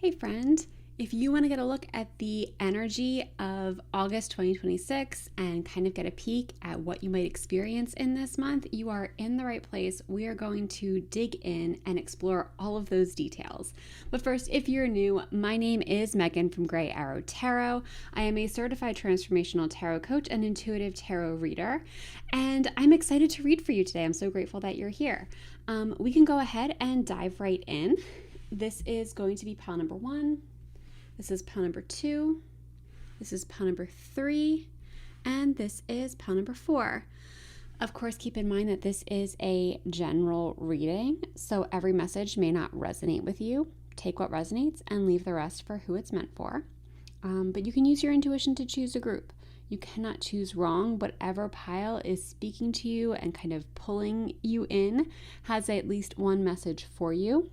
Hey friend, if you want to get a look at the energy of August 2026 and kind of get a peek at what you might experience in this month, you are in the right place. We are going to dig in and explore all of those details. But first, if you're new, my name is Megan from Grey Arrow Tarot. I am a certified transformational tarot coach and intuitive tarot reader, and I'm excited to read for you today. I'm so grateful that you're here. We can go ahead and dive right in. This is going to be pile number 1. This is pile number 2. This is pile number 3. And this is pile number 4. Of course, keep in mind that this is a general reading, so every message may not resonate with you. Take what resonates and leave the rest for who it's meant for. But you can use your intuition to choose a group. You cannot choose wrong. Whatever pile is speaking to you and kind of pulling you in has at least one message for you.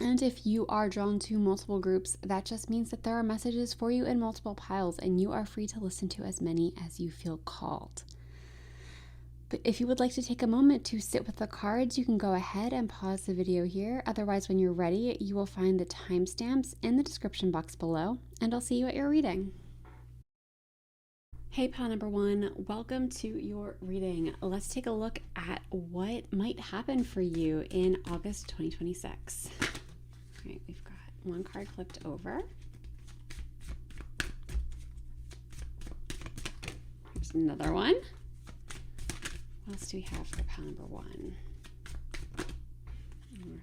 And if you are drawn to multiple groups, that just means that there are messages for you in multiple piles, and you are free to listen to as many as you feel called. But if you would like to take a moment to sit with the cards, you can go ahead and pause the video here. Otherwise, when you're ready, you will find the timestamps in the description box below, and I'll see you at your reading. Hey, pile number 1, welcome to your reading. Let's take a look at what might happen for you in August 2026. All right, we've got one card flipped over. There's another one. What else do we have for pile number 1? All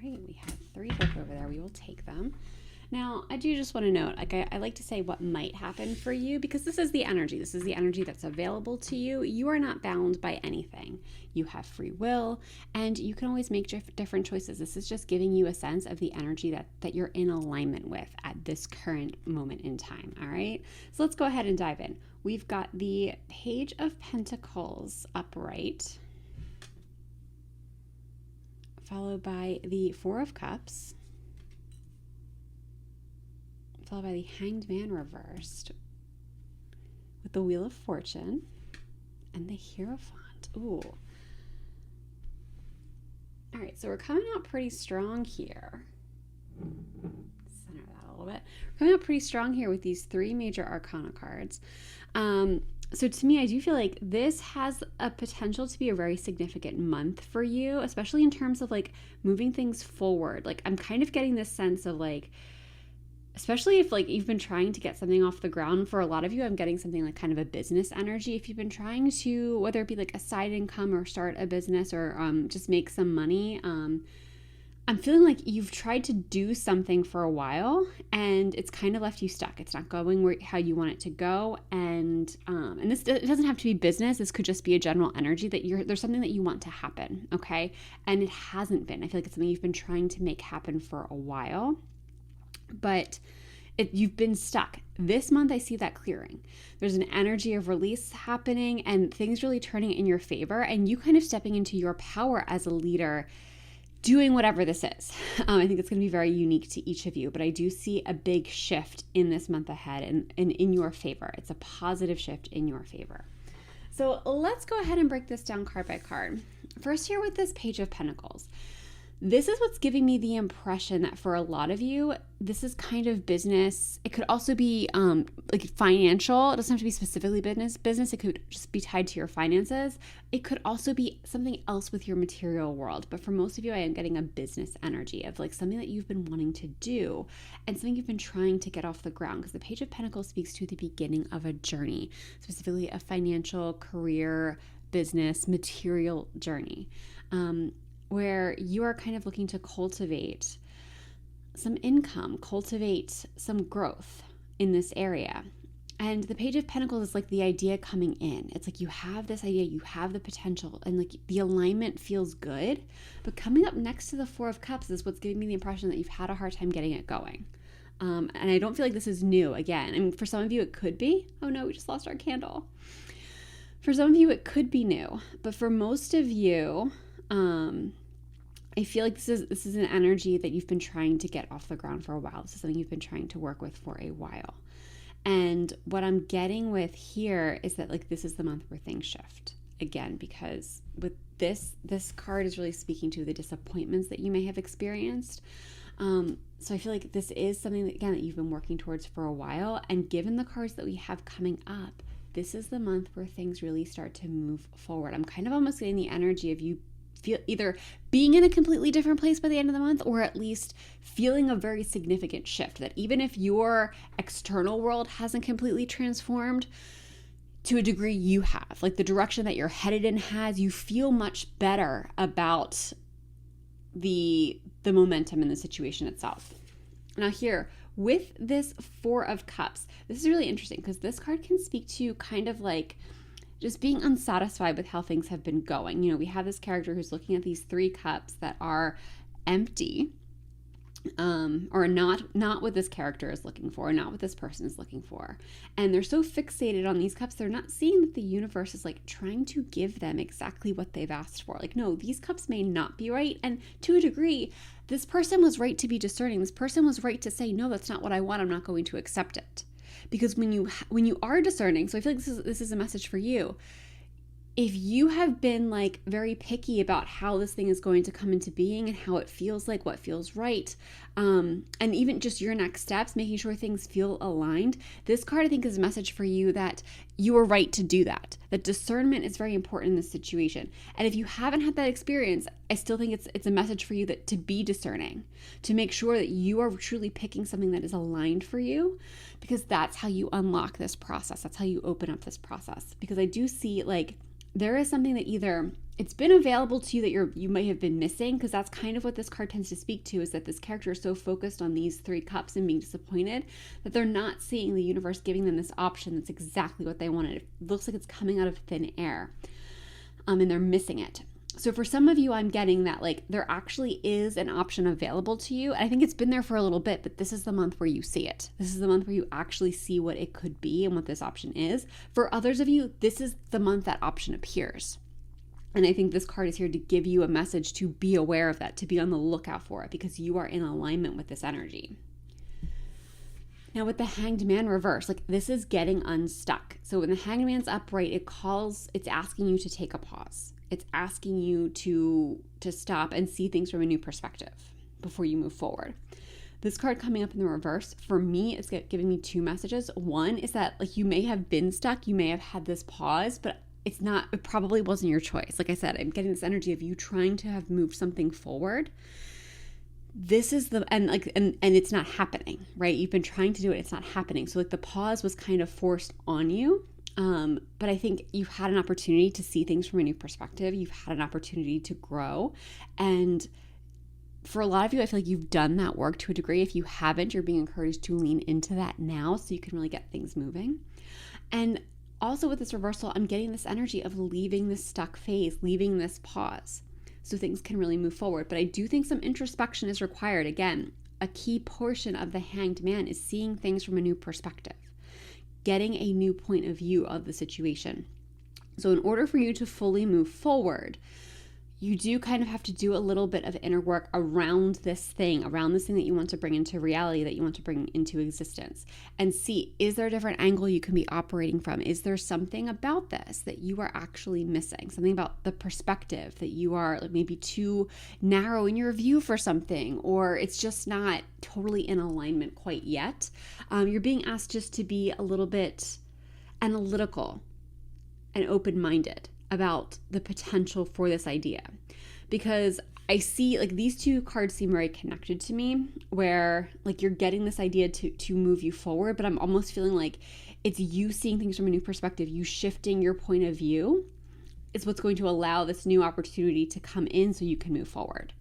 right, we have 3 flipped over there. We will take them. Now, I do just want to note, I like to say what might happen for you, because this is the energy. This is the energy that's available to you. You are not bound by anything. You have free will, and you can always make different choices. This is just giving you a sense of the energy that you're in alignment with at this current moment in time, all right? So let's go ahead and dive in. We've got the Page of Pentacles upright, followed by the Four of Cups, followed by the Hanged Man reversed, with the Wheel of Fortune and the Hierophant. Ooh. All right, so we're coming out pretty strong here. Center that a little bit. We're coming out pretty strong here with these 3 major Arcana cards. So to me, I do feel like this has a potential to be a very significant month for you, especially in terms of like moving things forward. Like I'm kind of getting this sense of like, especially if like you've been trying to get something off the ground. For a lot of you, I'm getting something like kind of a business energy. If you've been trying to, whether it be like a side income or start a business or just make some money, I'm feeling like you've tried to do something for a while and it's kind of left you stuck. It's not going how you want it to go. And this, it doesn't have to be business. This could just be a general energy that there's something that you want to happen. Okay. And it hasn't been. I feel like it's something you've been trying to make happen for a while, but you've been stuck. This month, I see that clearing. There's an energy of release happening and things really turning in your favor, and you kind of stepping into your power as a leader, doing whatever this is. I think it's going to be very unique to each of you, but I do see a big shift in this month ahead and in your favor. It's a positive shift in your favor. So let's go ahead and break this down card by card. First, here with this Page of Pentacles. This is what's giving me the impression that for a lot of you, this is kind of business. It could also be like financial. It doesn't have to be specifically business. It could just be tied to your finances. It could also be something else with your material world. But for most of you, I am getting a business energy of like something that you've been wanting to do and something you've been trying to get off the ground, because the Page of Pentacles speaks to the beginning of a journey, specifically a financial, career, business, material journey. Where you are kind of looking to cultivate some income, cultivate some growth in this area. And the Page of Pentacles is like the idea coming in. It's like you have this idea, you have the potential, and like the alignment feels good. But coming up next to the Four of Cups is what's giving me the impression that you've had a hard time getting it going. And I don't feel like this is new again. I mean, for some of you, it could be. Oh no, we just lost our candle. For some of you, it could be new. But for most of you, I feel like this is an energy that you've been trying to get off the ground for a while. This is something you've been trying to work with for a while. And what I'm getting with here is that like this is the month where things shift again, because with this card is really speaking to the disappointments that you may have experienced. So I feel like this is something that, again, that you've been working towards for a while. And given the cards that we have coming up, this is the month where things really start to move forward. I'm kind of almost getting the energy of you feel either being in a completely different place by the end of the month, or at least feeling a very significant shift, that even if your external world hasn't completely transformed, to a degree you have. Like the direction that you're headed in has, you feel much better about the momentum in the situation itself. Now here, with this Four of Cups, this is really interesting because this card can speak to kind of like just being unsatisfied with how things have been going. You know, we have this character who's looking at these 3 cups that are empty, or not what this character is looking for, not what this person is looking for. And they're so fixated on these cups, they're not seeing that the universe is like trying to give them exactly what they've asked for. Like, no, these cups may not be right. And to a degree, this person was right to be discerning. This person was right to say, no, that's not what I want. I'm not going to accept it. Because when you are discerning, so I feel like this is a message for you. If you have been like very picky about how this thing is going to come into being and how it feels like, what feels right, and even just your next steps, making sure things feel aligned, this card I think is a message for you that you are right to do that. That discernment is very important in this situation. And if you haven't had that experience, I still think it's a message for you that to be discerning, to make sure that you are truly picking something that is aligned for you, because that's how you unlock this process. That's how you open up this process. Because I do see like there is something that either it's been available to you that you might have been missing, because that's kind of what this card tends to speak to, is that this character is so focused on these 3 cups and being disappointed that they're not seeing the universe giving them this option that's exactly what they wanted. It looks like it's coming out of thin air, and they're missing it. So for some of you, I'm getting that like there actually is an option available to you. I think it's been there for a little bit, but this is the month where you see it. This is the month where you actually see what it could be and what this option is. For others of you, this is the month that option appears. And I think this card is here to give you a message to be aware of that, to be on the lookout for it, because you are in alignment with this energy. Now with the Hanged Man reverse, like this is getting unstuck. So when the Hanged Man's upright, it's asking you to take a pause. It's asking you to stop and see things from a new perspective before you move forward. This card coming up in the reverse, for me, is giving me 2 messages. One is that like you may have been stuck, you may have had this pause, but it probably wasn't your choice. Like I said, I'm getting this energy of you trying to have moved something forward. This is and it's not happening, right? You've been trying to do it, it's not happening. So like the pause was kind of forced on you. But I think you've had an opportunity to see things from a new perspective. You've had an opportunity to grow. And for a lot of you, I feel like you've done that work to a degree. If you haven't, you're being encouraged to lean into that now so you can really get things moving. And also with this reversal, I'm getting this energy of leaving this stuck phase, leaving this pause so things can really move forward. But I do think some introspection is required. Again, a key portion of the Hanged Man is seeing things from a new perspective, getting a new point of view of the situation. So in order for you to fully move forward, you do kind of have to do a little bit of inner work around this thing that you want to bring into reality, that you want to bring into existence, and see, is there a different angle you can be operating from? Is there something about this that you are actually missing? Something about the perspective that you are like maybe too narrow in your view for something, or it's just not totally in alignment quite yet. You're being asked just to be a little bit analytical and open-minded about the potential for this idea, because I see like these 2 cards seem very connected to me, where like you're getting this idea to move you forward, but I'm almost feeling like it's you seeing things from a new perspective, you shifting your point of view is what's going to allow this new opportunity to come in so you can move forward.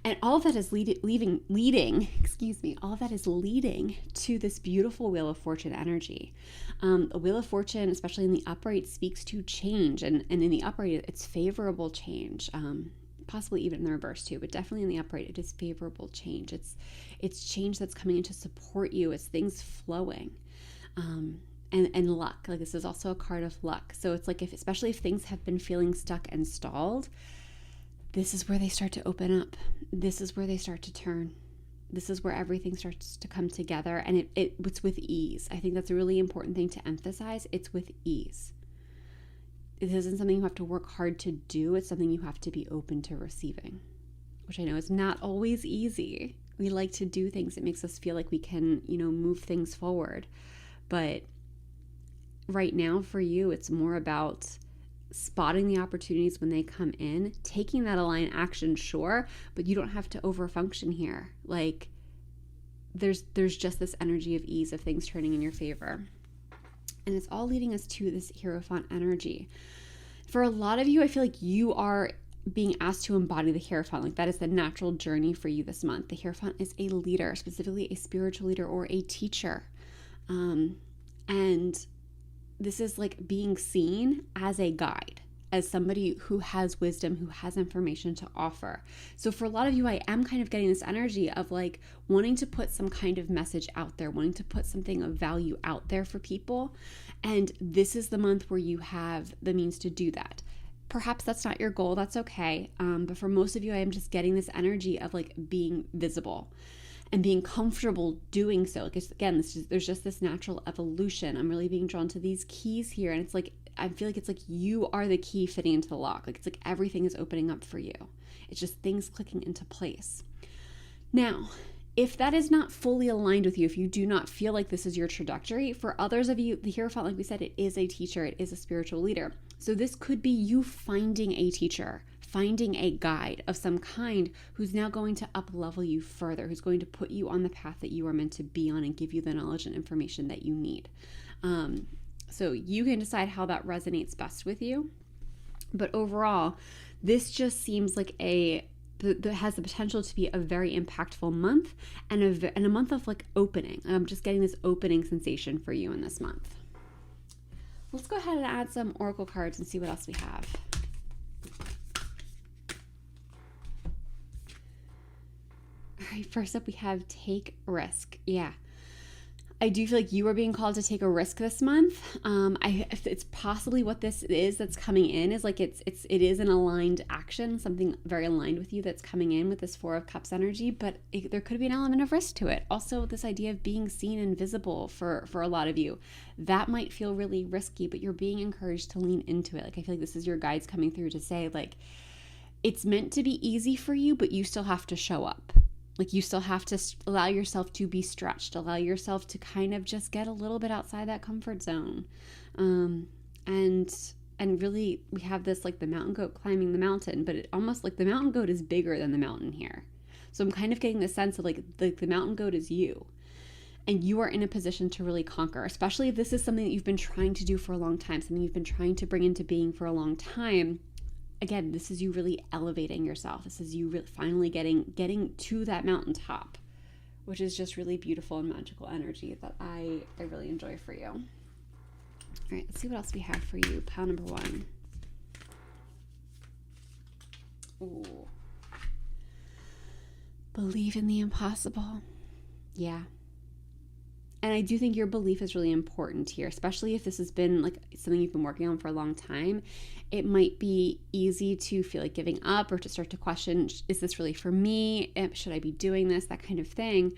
And all of that is leading to this beautiful Wheel of Fortune energy. A Wheel of Fortune, especially in the upright, speaks to change. And in the upright, it's favorable change. Possibly even in the reverse too, but definitely in the upright, it is favorable change. It's change that's coming in to support you. It's things flowing. And luck. Like this is also a card of luck. So it's like especially if things have been feeling stuck and stalled, this is where they start to open up. This is where they start to turn. This is where everything starts to come together, and it's with ease. I think that's a really important thing to emphasize. It's with ease. It isn't something you have to work hard to do. It's something you have to be open to receiving. which I know is not always easy. We like to do things that makes us feel like we can, move things forward. But right now for you, it's more about spotting the opportunities when they come in, taking that aligned action, sure, but you don't have to overfunction here. Like there's just this energy of ease of things turning in your favor. And it's all leading us to this Hierophant energy. For a lot of you, I feel like you are being asked to embody the Hierophant. Like that is the natural journey for you this month. The Hierophant is a leader, specifically a spiritual leader or a teacher. And this is like being seen as a guide, as somebody who has wisdom, who has information to offer. So for a lot of you, I am kind of getting this energy of like wanting to put some kind of message out there, wanting to put something of value out there for people. And this is the month where you have the means to do that. Perhaps that's not your goal, that's okay. But for most of you, I am just getting this energy of like being visible and being comfortable doing so. Because again, there's just this natural evolution. I'm really being drawn to these keys here. And it's like, I feel like it's like you are the key fitting into the lock. Like it's like everything is opening up for you. It's just things clicking into place. Now, if that is not fully aligned with you, if you do not feel like this is your trajectory, for others of you, the Hierophant, like we said, it is a teacher, it is a spiritual leader. So this could be you finding a teacher, finding a guide of some kind who's now going to up-level you further, who's going to put you on the path that you are meant to be on and give you the knowledge and information that you need. So you can decide how that resonates best with you. But overall, this just seems like that has the potential to be a very impactful month and a month of like opening. I'm just getting this opening sensation for you in this month. Let's go ahead and add some oracle cards and see what else we have. All right, first up we have take risk. Yeah. I do feel like you are being called to take a risk this month. It's possibly what this is that's coming in is like it is an aligned action, something very aligned with you that's coming in with this Four of Cups energy, but there could be an element of risk to it. Also, this idea of being seen and visible for a lot of you, that might feel really risky, but you're being encouraged to lean into it. Like I feel like this is your guides coming through to say like it's meant to be easy for you, but you still have to show up. Like you still have to allow yourself to be stretched, allow yourself to kind of just get a little bit outside that comfort zone. And really we have this like the mountain goat climbing the mountain, but it almost like the mountain goat is bigger than the mountain here. So I'm kind of getting the sense of like the mountain goat is you. And you are in a position to really conquer, especially if this is something that you've been trying to do for a long time, something you've been trying to bring into being for a long time. Again, this is you really elevating yourself. This is you really finally getting to that mountaintop, which is just really beautiful and magical energy that I really enjoy for you. All right, let's see what else we have for you. Pile number 1. Ooh. Believe in the impossible. Yeah. And I do think your belief is really important here, especially if this has been like something you've been working on for a long time. It might be easy to feel like giving up or to start to question, is this really for me? Should I be doing this? That kind of thing.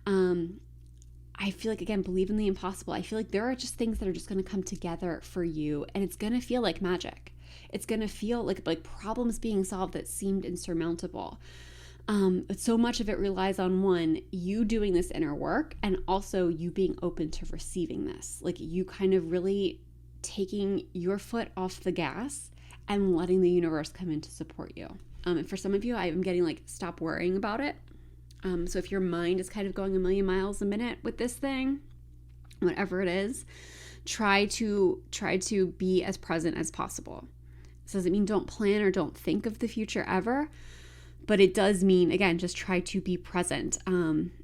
I feel like, again, believe in the impossible. I feel like there are just things that are just going to come together for you, and it's going to feel like magic. It's going to feel like problems being solved that seemed insurmountable. But so much of it relies on one, you doing this inner work, and also you being open to receiving this. Like you kind of really taking your foot off the gas and letting the universe come in to support you. And for some of you, I'm getting like, stop worrying about it. So if your mind is kind of going a million miles a minute with this thing, whatever it is, try to be as present as possible. This doesn't mean don't plan or don't think of the future ever. But it does mean, again, just try to be present.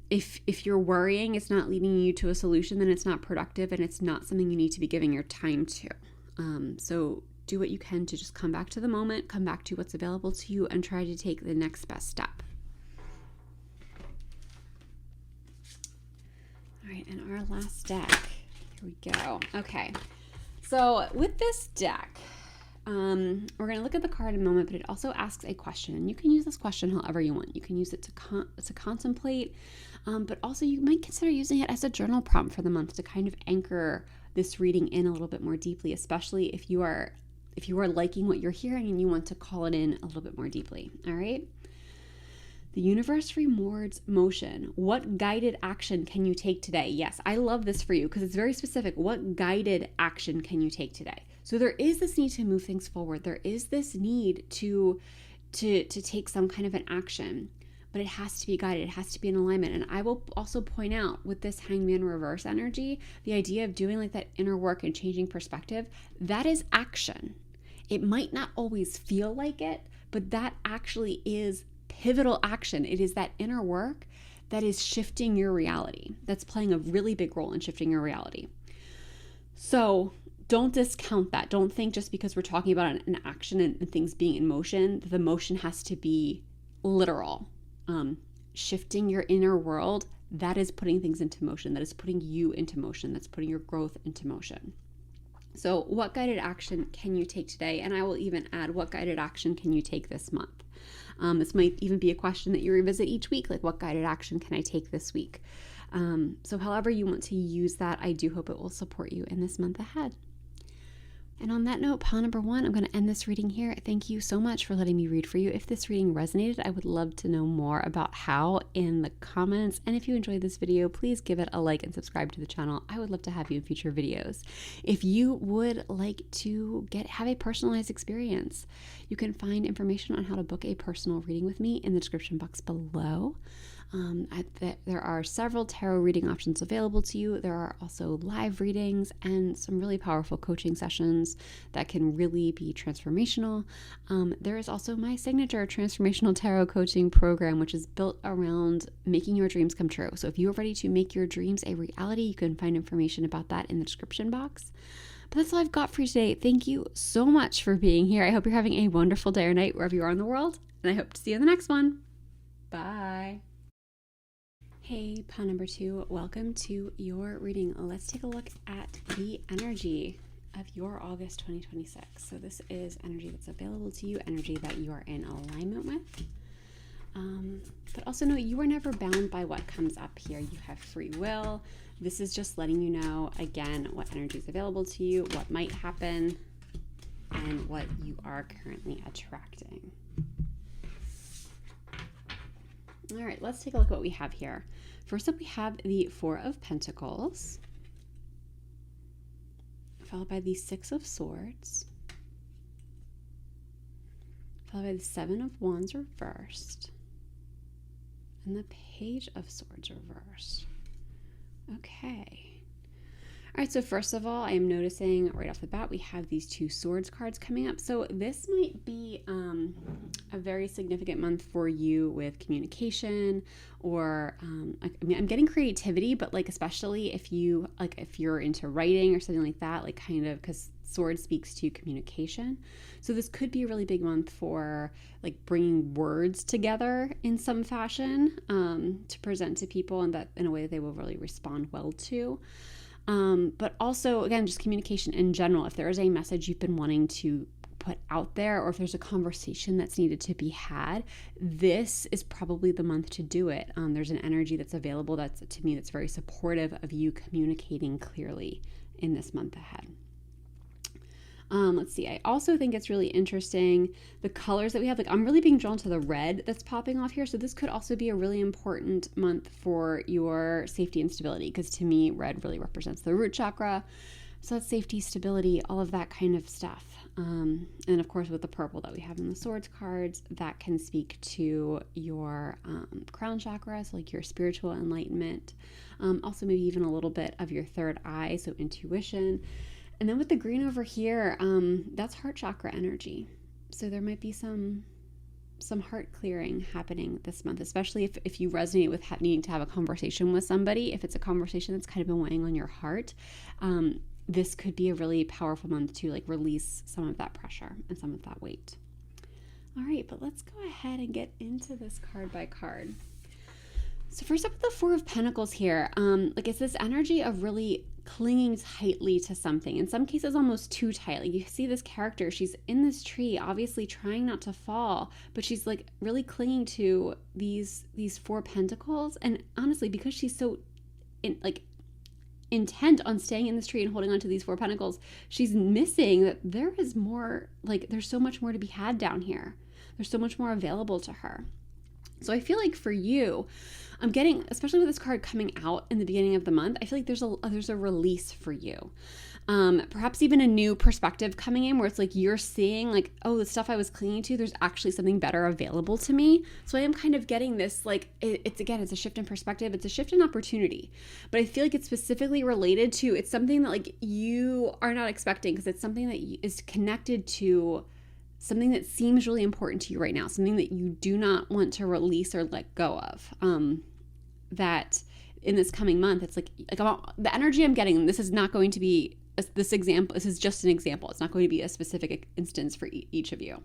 If you're worrying, it's not leading you to a solution, then it's not productive and it's not something you need to be giving your time to. So do what you can to just come back to the moment, come back to what's available to you, and try to take the next best step. All right, and our last deck. Here we go. Okay, so with this deck, we're going to look at the card in a moment, but it also asks a question, and you can use this question however you want. You can use it to contemplate, but also you might consider using it as a journal prompt for the month to kind of anchor this reading in a little bit more deeply, especially if you are liking what you're hearing and you want to call it in a little bit more deeply. All right. The universe rewards motion. What guided action can you take today? Yes, I love this for you because it's very specific. What guided action can you take today? So there is this need to move things forward. There is this need to take some kind of an action, but it has to be guided. It has to be in alignment. And I will also point out with this Hangman reverse energy, the idea of doing like that inner work and changing perspective, that is action. It might not always feel like it, but that actually is pivotal action. It is that inner work that is shifting your reality. That's playing a really big role in shifting your reality. So don't discount that. Don't think just because we're talking about an action and things being in motion, the motion has to be literal. Shifting your inner world, that is putting things into motion. That is putting you into motion. That's putting your growth into motion. So what guided action can you take today? And I will even add, what guided action can you take this month? This might even be a question that you revisit each week, like what guided action can I take this week? So however you want to use that, I do hope it will support you in this month ahead. And on that note, pile number 1, I'm going to end this reading here. Thank you so much for letting me read for you. If this reading resonated, I would love to know more about how in the comments. And if you enjoyed this video, please give it a like and subscribe to the channel. I would love to have you in future videos. If you would like to have a personalized experience, you can find information on how to book a personal reading with me in the description box below. There are several tarot reading options available to you. There are also live readings and some really powerful coaching sessions that can really be transformational. There is also my signature transformational tarot coaching program, which is built around making your dreams come true. So if you are ready to make your dreams a reality, you can find information about that in the description box. But that's all I've got for you today. Thank you so much for being here. I hope you're having a wonderful day or night wherever you are in the world, and I hope to see you in the next one. Bye. Hey, pile number 2, welcome to your reading. Let's take a look at the energy of your August 2026. So this is energy that's available to you, energy that you are in alignment with. But also know you are never bound by what comes up here. You have free will. This is just letting you know, again, what energy is available to you, what might happen, and what you are currently attracting. All right, let's take a look at what we have here. First up, we have the 4 of Pentacles, followed by the 6 of Swords, followed by the 7 of Wands reversed, and the Page of Swords reversed. Okay. All right, so first of all, I am noticing right off the bat, we have these 2 swords cards coming up. So this might be a very significant month for you with communication, or I'm getting creativity, but like especially if you're into writing or something like that, like kind of, because sword speaks to communication. So this could be a really big month for like bringing words together in some fashion to present to people, and that in a way that they will really respond well to. But also, again, just communication in general. If there is a message you've been wanting to put out there, or if there's a conversation that's needed to be had, this is probably the month to do it. There's an energy that's available that's, to me, that's very supportive of you communicating clearly in this month ahead. Let's see. I also think it's really interesting the colors that we have. Like, I'm really being drawn to the red that's popping off here. So this could also be a really important month for your safety and stability, because to me, red really represents the root chakra. So that's safety, stability, all of that kind of stuff. And of course, with the purple that we have in the swords cards, that can speak to your crown chakra, so like your spiritual enlightenment. Also maybe even a little bit of your third eye, so intuition. And then with the green over here, that's heart chakra energy. So there might be some heart clearing happening this month, especially if you resonate with needing to have a conversation with somebody. If it's a conversation that's kind of been weighing on your heart, this could be a really powerful month to like release some of that pressure and some of that weight. All right, but let's go ahead and get into this card by card. So first up with the 4 of Pentacles here, like it's this energy of really clinging tightly to something. In some cases, almost too tightly. You see this character, she's in this tree, obviously trying not to fall, but she's like really clinging to these 4 pentacles. And honestly, because she's so intent on staying in this tree and holding on to these 4 pentacles, she's missing that there is more, like there's so much more to be had down here. There's so much more available to her. So I feel like for you, I'm getting, especially with this card coming out in the beginning of the month, I feel like there's a release for you. Perhaps even a new perspective coming in where it's like you're seeing like, oh, the stuff I was clinging to, there's actually something better available to me. So I am kind of getting this, like, it's a shift in perspective. It's a shift in opportunity. But I feel like it's specifically related to, it's something that like you are not expecting because it's something that is connected to something that seems really important to you right now, something that you do not want to release or let go of. That in this coming month, it's like the energy I'm getting, this is not going to be this example. This is just an example. It's not going to be a specific instance for each of you.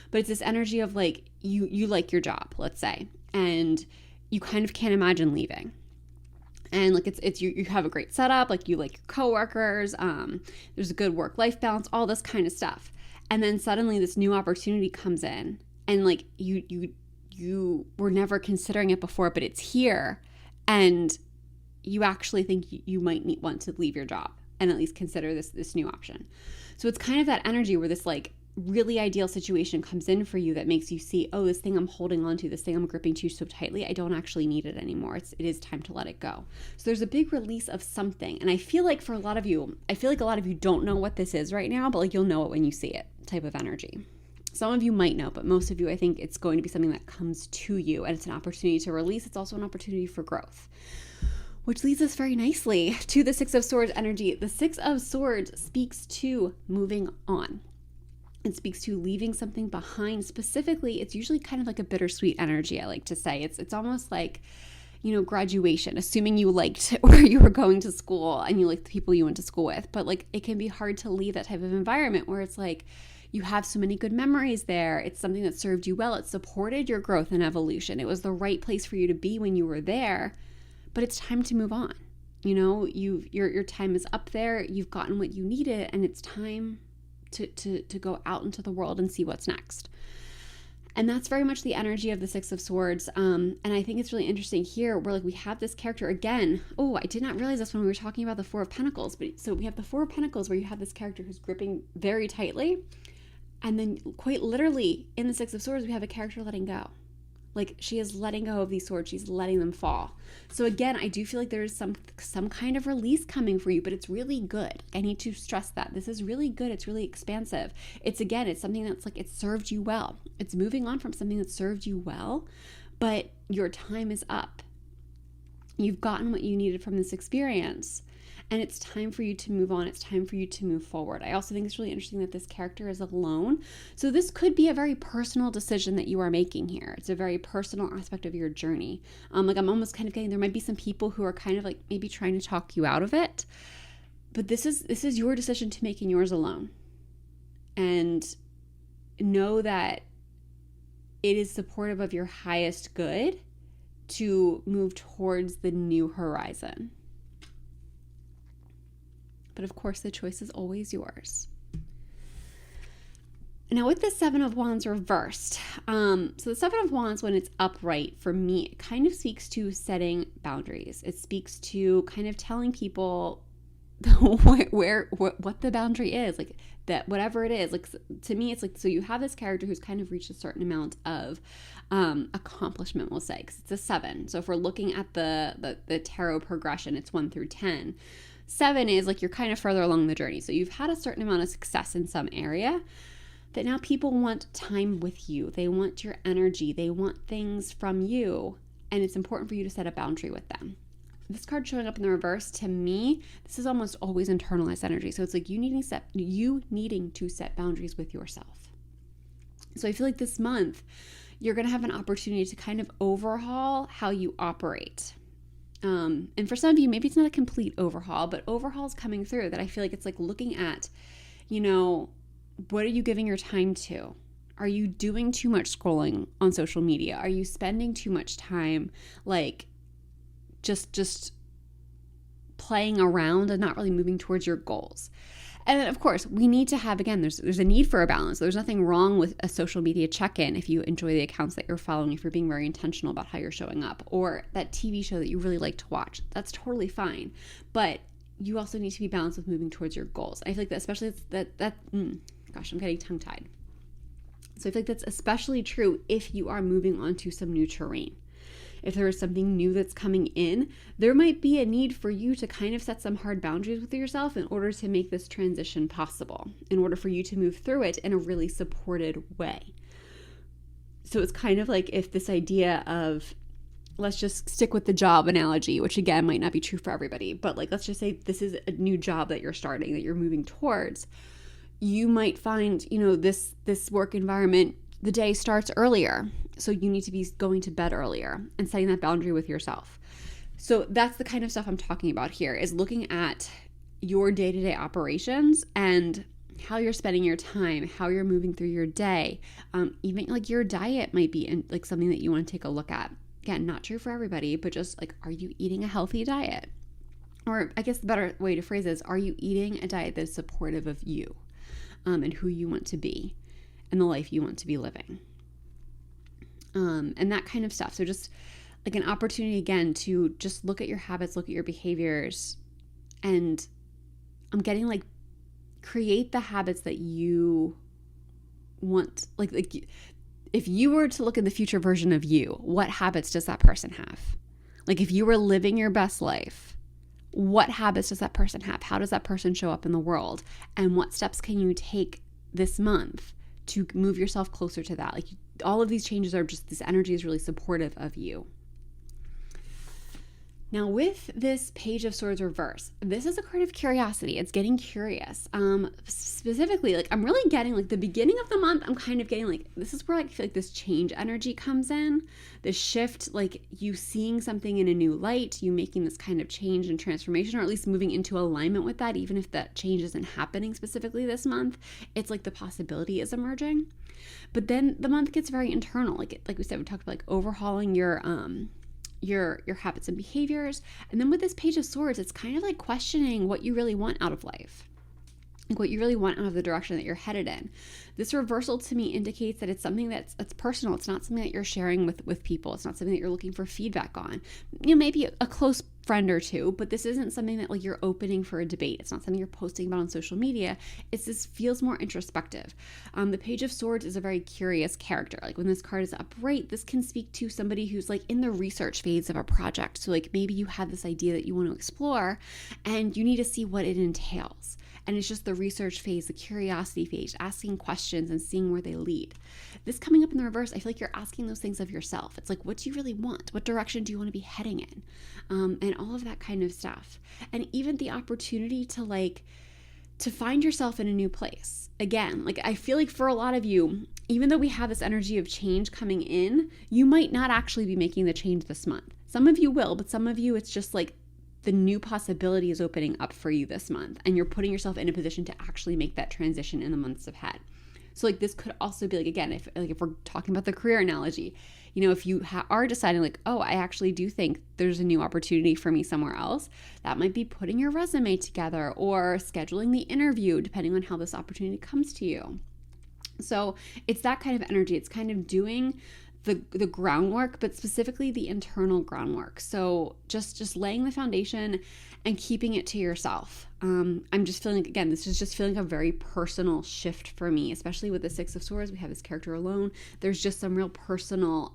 But it's this energy of like, you like your job, let's say, and you kind of can't imagine leaving. And like it's you have a great setup, like you like your coworkers, there's a good work-life balance, all this kind of stuff. And then suddenly this new opportunity comes in and like you were never considering it before, but it's here and you actually think you might want to leave your job and at least consider this new option. So it's kind of that energy where this like really ideal situation comes in for you that makes you see, oh, this thing I'm holding on to, this thing I'm gripping to so tightly, I don't actually need it anymore. It is time to let it go. So there's a big release of something. And I feel like a lot of you don't know what this is right now, but like you'll know it when you see it, type of energy. Some of you might know, but most of you, I think it's going to be something that comes to you and it's an opportunity to release. It's also an opportunity for growth. Which leads us very nicely to the Six of Swords energy. The Six of Swords speaks to moving on. It speaks to leaving something behind. Specifically, it's usually kind of like a bittersweet energy, I like to say. It's almost like, graduation, assuming you liked where you were going to school and you liked the people you went to school with. But like it can be hard to leave that type of environment where it's like you have so many good memories there. It's something that served you well. It supported your growth and evolution. It was the right place for you to be when you were there. But it's time to move on. Your time is up there. You've gotten what you needed, and it's time to go out into the world and see what's next. And that's very much the energy of the Six of Swords. And I think it's really interesting here where like we have this character again. Oh, I did not realize this when we were talking about the Four of Pentacles. But so we have the Four of Pentacles where you have this character who's gripping very tightly. And then quite literally in the Six of Swords, we have a character letting go. Like she is letting go of these swords. She's letting them fall. So again, I do feel like there's some kind of release coming for you, but it's really good. I need to stress that. This is really good. It's really expansive. It's something that's like it served you well. It's moving on from something that served you well, but your time is up. You've gotten what you needed from this experience. And it's time for you to move on. It's time for you to move forward. I also think it's really interesting that this character is alone. So this could be a very personal decision that you are making here. It's a very personal aspect of your journey. Like I'm almost kind of getting, there might be some people who are kind of like maybe trying to talk you out of it. But this is your decision to make and yours alone. And know that it is supportive of your highest good to move towards the new horizon. But of course, the choice is always yours. Now with the Seven of Wands reversed, so the Seven of Wands, when it's upright, for me, it kind of speaks to setting boundaries. It speaks to kind of telling people what the boundary is, like that whatever it is. Like to me, it's like, so you have this character who's kind of reached a certain amount of accomplishment, we'll say, because it's a 7. So if we're looking at the tarot progression, it's 1 through 10. 7 is like you're kind of further along the journey. So you've had a certain amount of success in some area that now people want time with you. They want your energy. They want things from you. And it's important for you to set a boundary with them. This card showing up in the reverse, to me, this is almost always internalized energy. So it's like you needing to set boundaries with yourself. So I feel like this month, you're going to have an opportunity to kind of overhaul how you operate. And for some of you, maybe it's not a complete overhaul, but overhaul's coming through that I feel like it's like looking at, what are you giving your time to? Are you doing too much scrolling on social media? Are you spending too much time like just playing around and not really moving towards your goals? And then, of course, we need to have, again, there's a need for a balance. There's nothing wrong with a social media check-in if you enjoy the accounts that you're following, if you're being very intentional about how you're showing up, or that TV show that you really like to watch. That's totally fine. But you also need to be balanced with moving towards your goals. I feel like that, especially gosh, I'm getting tongue-tied. So I feel like that's especially true if you are moving on to some new terrain. If there is something new that's coming in, there might be a need for you to kind of set some hard boundaries with yourself in order to make this transition possible, in order for you to move through it in a really supported way. So it's kind of like if this idea of, let's just stick with the job analogy, which again might not be true for everybody, but like let's just say this is a new job that you're starting, that you're moving towards. You might find, this work environment, the day starts earlier. So you need to be going to bed earlier and setting that boundary with yourself. So that's the kind of stuff I'm talking about here, is looking at your day-to-day operations and how you're spending your time, how you're moving through your day. Even like your diet might be like something that you want to take a look at. Again, not true for everybody, but just like, are you eating a healthy diet? Or I guess the better way to phrase this, are you eating a diet that's supportive of you and who you want to be and the life you want to be living? And that kind of stuff. So just like an opportunity again to just look at your habits, look at your behaviors, and I'm getting like, create the habits that you want. Like if you were to look at the future version of you, what habits does that person have? Like if you were living your best life, what habits does that person have? How does that person show up in the world? And what steps can you take this month to move yourself closer to that? Like all of these changes are just, this energy is really supportive of you. Now with this Page of Swords reverse, this is a card of curiosity. It's getting curious. Specifically, like I'm really getting like the beginning of the month, I'm kind of getting like, this is where I feel like this change energy comes in, this shift, like you seeing something in a new light, you making this kind of change and transformation, or at least moving into alignment with that, even if that change isn't happening specifically this month. It's like the possibility is emerging. But then the month gets very internal. Like we said, we talked about like overhauling your habits and behaviors. And then with this Page of Swords, it's kind of like questioning what you really want out of life, like what you really want out of the direction that you're headed in. This reversal to me indicates that it's something that's personal. It's not something that you're sharing with people. It's not something that you're looking for feedback on. Maybe a close friend or two, but this isn't something that like you're opening for a debate. It's not something you're posting about on social media. This feels more introspective. The Page of Swords is a very curious character. Like when this card is upright, this can speak to somebody who's like in the research phase of a project. So like maybe you have this idea that you want to explore and you need to see what it entails. And it's just the research phase, the curiosity phase, asking questions and seeing where they lead. This coming up in the reverse, I feel like you're asking those things of yourself. It's like, what do you really want? What direction do you want to be heading in? And all of that kind of stuff. And even the opportunity to find yourself in a new place. Again, like I feel like for a lot of you, even though we have this energy of change coming in, you might not actually be making the change this month. Some of you will, but some of you, it's just like the new possibility is opening up for you this month, and you're putting yourself in a position to actually make that transition in the months ahead. So like this could also be like, again, if we're talking about the career analogy, if you are deciding like, oh, I actually do think there's a new opportunity for me somewhere else, that might be putting your resume together or scheduling the interview, depending on how this opportunity comes to you. So it's that kind of energy. It's kind of doing the groundwork, but specifically the internal groundwork. So just laying the foundation and keeping it to yourself. I'm just feeling, again, this is just feeling a very personal shift for me, especially with the Six of Swords. We have this character alone. There's just some real personal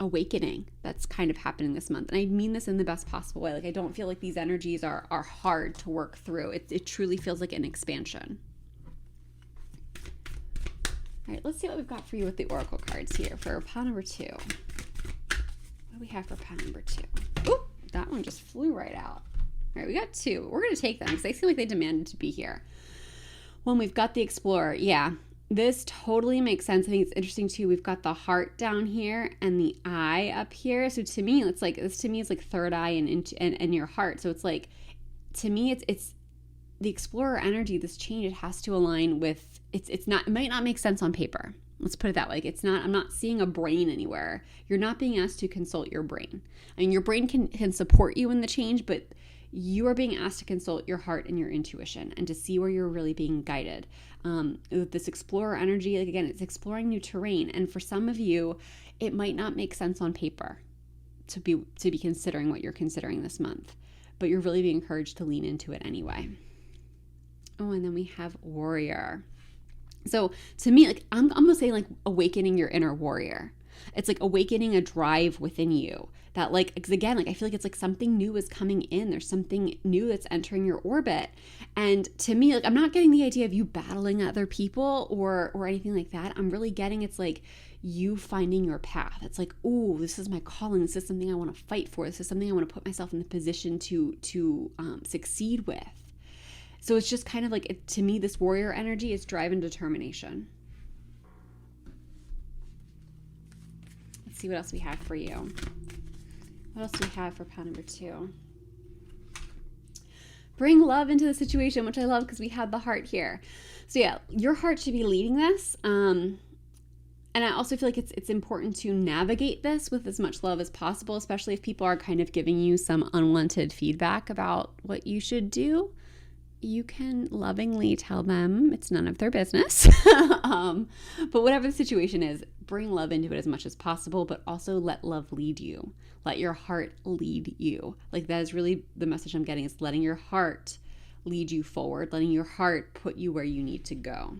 awakening that's kind of happening this month. And I mean this in the best possible way. Like I don't feel like these energies are hard to work through. It truly feels like an expansion. All right, let's see what we've got for you with the Oracle cards here for pile number 2. What do we have for pile number 2? Oop, that one just flew right out. All right, we got 2. We're going to take them because they seem like they demanded to be here. One, we've got the Explorer. Yeah, this totally makes sense. I think it's interesting too. We've got the heart down here and the eye up here. So to me, it's like, this to me is like third eye and your heart. So it's like, to me, it's the Explorer energy, this change, it has to align with, it might not make sense on paper. Let's put it that way. I'm not seeing a brain anywhere. You're not being asked to consult your brain. I mean, your brain can support you in the change, but you are being asked to consult your heart and your intuition and to see where you're really being guided. With this Explorer energy, like again, it's exploring new terrain. And for some of you, it might not make sense on paper to be considering what you're considering this month, but you're really being encouraged to lean into it anyway. Oh, and then we have Warrior. So to me, like I'm almost saying like awakening your inner warrior. It's like awakening a drive within you that like, again, like I feel like it's like something new is coming in. There's something new that's entering your orbit. And to me, like I'm not getting the idea of you battling other people or anything like that. I'm really getting it's like you finding your path. It's like, oh, this is my calling. This is something I want to fight for. This is something I want to put myself in the position to succeed with. So it's just kind of like, to me, this warrior energy is drive and determination. Let's see what else we have for you. What else do we have for pile number 2? Bring love into the situation, which I love because we had the heart here. So yeah, your heart should be leading this. And I also feel like it's important to navigate this with as much love as possible, especially if people are kind of giving you some unwanted feedback about what you should do. You can lovingly tell them it's none of their business. But whatever the situation is, bring love into it as much as possible, but also let love lead you. Let your heart lead you. Like that is really the message I'm getting, is letting your heart lead you forward, letting your heart put you where you need to go.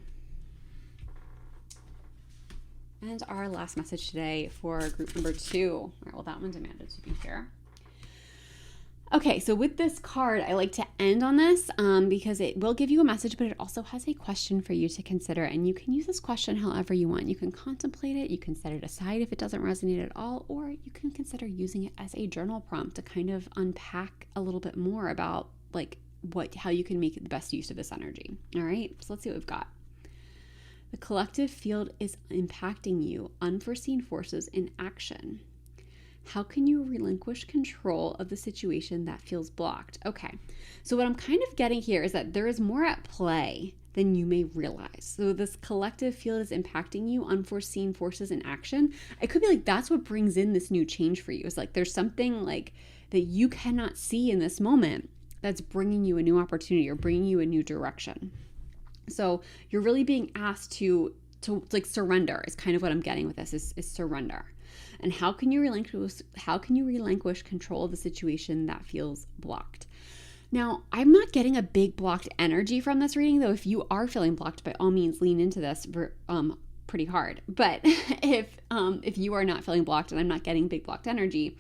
And our last message today for group number 2. All right, well, that one demanded to be here. Okay, so with this card, I like to end on this because it will give you a message, but it also has a question for you to consider. And you can use this question however you want. You can contemplate it, you can set it aside if it doesn't resonate at all, or you can consider using it as a journal prompt to kind of unpack a little bit more about like how you can make the best use of this energy. All right, so let's see what we've got. The collective field is impacting you. Unforeseen forces in action. How can you relinquish control of the situation that feels blocked? Okay, so what I'm kind of getting here is that there is more at play than you may realize. So this collective field is impacting you, unforeseen forces in action. It could be like that's what brings in this new change for you. It's like there's something like that you cannot see in this moment that's bringing you a new opportunity or bringing you a new direction. So you're really being asked to like surrender is kind of what I'm getting with this is surrender. And how can you relinquish control of the situation that feels blocked? Now, I'm not getting a big blocked energy from this reading, though. If you are feeling blocked, by all means, lean into this pretty hard. But if you are not feeling blocked, and I'm not getting big blocked energy,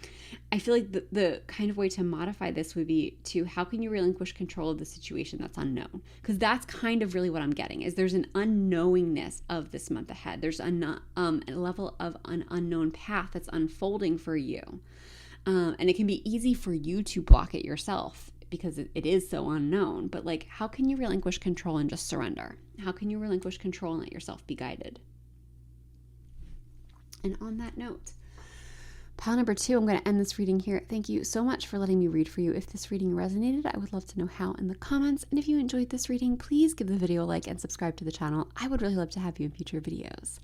I feel like the kind of way to modify this would be to how can you relinquish control of the situation that's unknown? Because that's kind of really what I'm getting is there's an unknowingness of this month ahead. There's a level of an unknown path that's unfolding for you. And it can be easy for you to block it yourself because it is so unknown. But like, how can you relinquish control and just surrender? How can you relinquish control and let yourself be guided? And on that note, pile number 2, I'm going to end this reading here. Thank you so much for letting me read for you. If this reading resonated, I would love to know how in the comments. And if you enjoyed this reading, please give the video a like and subscribe to the channel. I would really love to have you in future videos.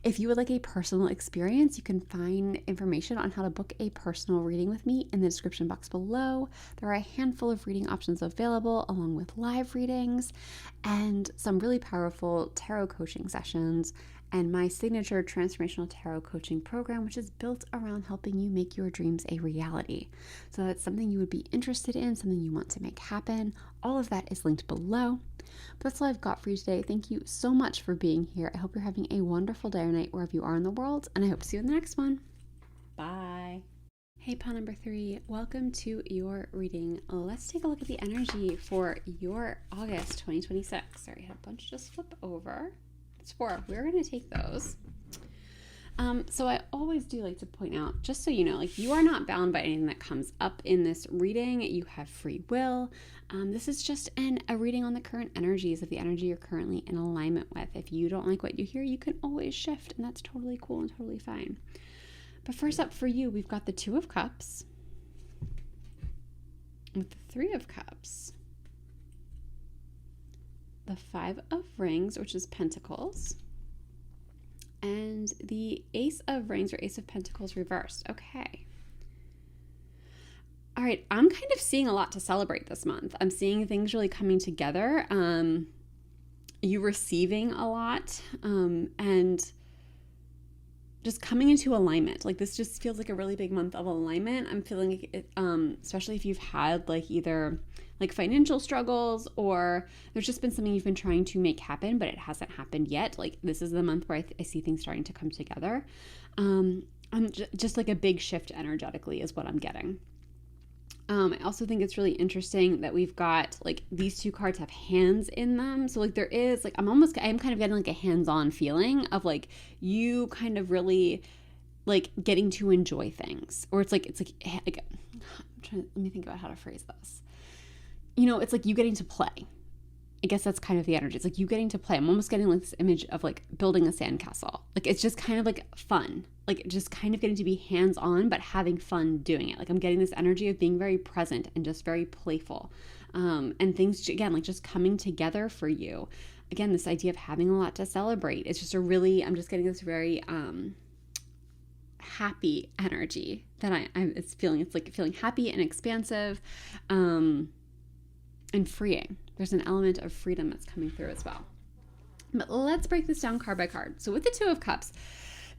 If you would like a personal experience, you can find information on how to book a personal reading with me in the description box below. There are a handful of reading options available, along with live readings and some really powerful tarot coaching sessions, and my signature transformational tarot coaching program, which is built around helping you make your dreams a reality. So that's something you would be interested in, something you want to make happen. All of that is linked below. But that's all I've got for you today. Thank you so much for being here. I hope you're having a wonderful day or night wherever you are in the world, and I hope to see you in the next one. Bye. Hey, pile number 3, welcome to your reading. Let's take a look at the energy for your August 2026. Sorry, I had a bunch just flip over. 4. We're going to take those. So I always do like to point out, just so you know, like you are not bound by anything that comes up in this reading. You have free will. This is just a reading on the current energies of the energy you're currently in alignment with. If you don't like what you hear, you can always shift, and that's totally cool and totally fine. But first up for you, we've got the 2 of Cups with the 3 of Cups, the 5 of Rings, which is Pentacles, and the Ace of Rings or Ace of Pentacles reversed. Okay. All right, I'm kind of seeing a lot to celebrate this month. I'm seeing things really coming together. You receiving a lot, and just coming into alignment. Like this just feels like a really big month of alignment. I'm feeling like it, especially if you've had like either like financial struggles or there's just been something you've been trying to make happen, but it hasn't happened yet. Like this is the month where I see things starting to come together. I'm just like a big shift energetically is what I'm getting. I also think it's really interesting that we've got like these two cards have hands in them. So like there is like I'm kind of getting like a hands-on feeling of like you kind of really like getting to enjoy things. Or it's like let me think about how to phrase this. You know, it's like you getting to play. I guess that's kind of the energy. It's like you getting to play. I'm almost getting like this image of like building a sandcastle. Like it's just kind of like fun. Like just kind of getting to be hands-on, but having fun doing it. Like I'm getting this energy of being very present and just very playful. And things, again, like just coming together for you. Again, this idea of having a lot to celebrate. It's just I'm just getting this very happy energy that it's feeling. It's like feeling happy and expansive and freeing. There's an element of freedom that's coming through as well. But let's break this down card by card. So with the Two of Cups,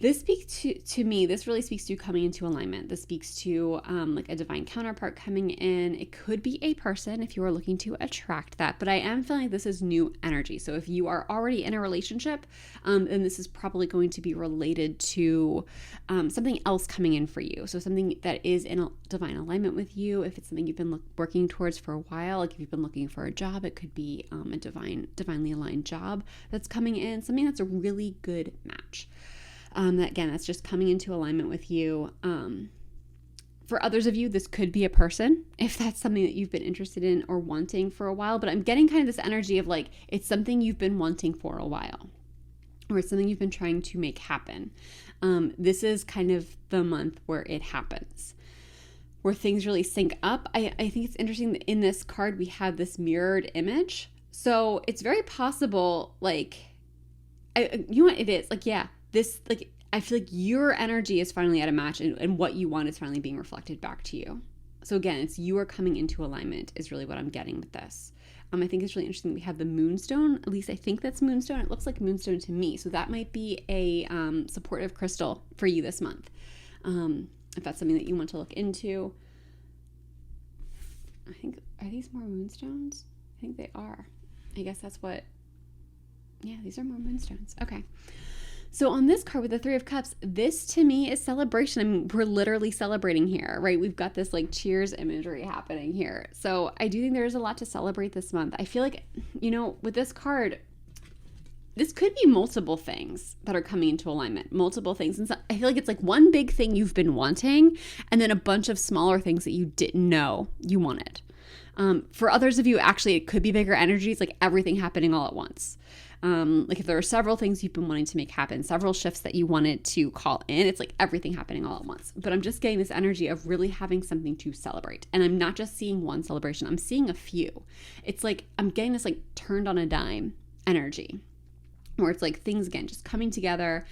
this speaks to me, this really speaks to coming into alignment. This speaks to like a divine counterpart coming in. It could be a person if you are looking to attract that, but I am feeling like this is new energy. So if you are already in a relationship, then this is probably going to be related to something else coming in for you. So something that is in a divine alignment with you. If it's something you've been working towards for a while, like if you've been looking for a job, it could be a divinely aligned job that's coming in, something that's a really good match. That's just coming into alignment with you. For others of you, this could be a person, if that's something that you've been interested in or wanting for a while. But I'm getting kind of this energy of like, it's something you've been wanting for a while, or it's something you've been trying to make happen. This is kind of the month where it happens, where things really sync up. I think it's interesting that in this card, we have this mirrored image. So it's very possible, like, you know what it is? Like, yeah. This, like, I feel like your energy is finally at a match and what you want is finally being reflected back to you. So again, it's you are coming into alignment is really what I'm getting with this. I think it's really interesting. We have the moonstone. At least I think that's moonstone. It looks like moonstone to me. So that might be a supportive crystal for you this month. If that's something that you want to look into. I think, are these more moonstones? I think they are. I guess that's what, yeah, these are more moonstones. Okay. So on this card with the Three of Cups, this to me is celebration. I mean, we're literally celebrating here, right? We've got this like cheers imagery happening here. So I do think there's a lot to celebrate this month. I feel like, you know, with this card, this could be multiple things that are coming into alignment, multiple things. And so I feel like it's like one big thing you've been wanting and then a bunch of smaller things that you didn't know you wanted. For others of you, actually, it could be bigger energies, like everything happening all at once. Like if there are several things you've been wanting to make happen, several shifts that you wanted to call in, it's like everything happening all at once. But I'm just getting this energy of really having something to celebrate. And I'm not just seeing one celebration, I'm seeing a few. It's like I'm getting this like turned on a dime energy where it's like things again just coming together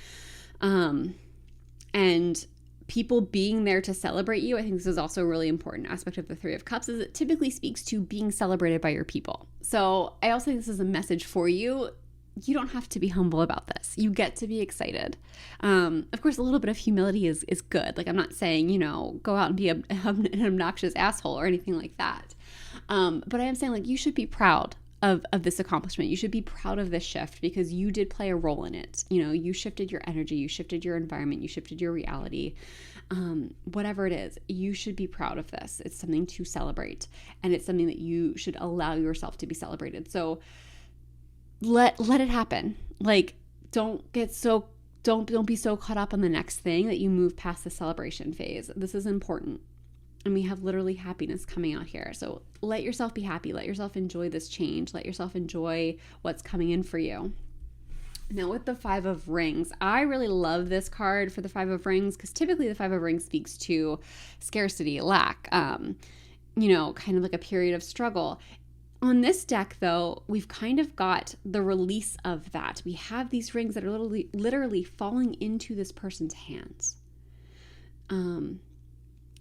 and people being there to celebrate you. I think this is also a really important aspect of the Three of Cups is it typically speaks to being celebrated by your people. So I also think this is a message for you. You don't have to be humble about this. You get to be excited. Of course, a little bit of humility is good. Like I'm not saying, you know, go out and be an obnoxious asshole or anything like that. But I am saying like you should be proud of this accomplishment. You should be proud of this shift because you did play a role in it. You know, you shifted your energy, you shifted your environment, you shifted your reality. Whatever it is, you should be proud of this. It's something to celebrate and it's something that you should allow yourself to be celebrated. So let it happen. Like don't be so caught up on the next thing that you move past the celebration phase. This is important. And we have literally happiness coming out here. So let yourself be happy. Let yourself enjoy this change. Let yourself enjoy what's coming in for you. Now with the Five of Rings, I really love this card for the Five of Rings because typically the Five of Rings speaks to scarcity, lack, you know, kind of like a period of struggle. On this deck, though, we've kind of got the release of that. We have these rings that are literally falling into this person's hands.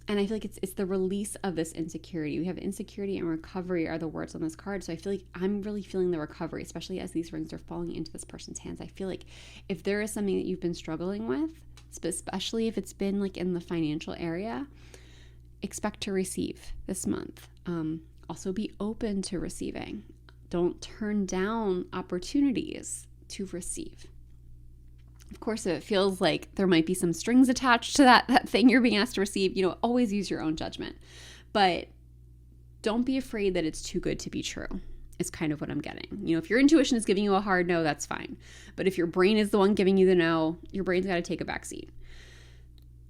And I feel like it's the release of this insecurity. We have insecurity and recovery are the words on this card. So I feel like I'm really feeling the recovery, especially as these rings are falling into this person's hands. I feel like if there is something that you've been struggling with, especially if it's been like in the financial area, expect to receive this month. Also be open to receiving. Don't turn down opportunities to receive. Of course, if it feels like there might be some strings attached to that thing you're being asked to receive, always use your own judgment. But don't be afraid that it's too good to be true, is kind of what I'm getting. If your intuition is giving you a hard no, that's fine. But if your brain is the one giving you the no, your brain's got to take a back seat.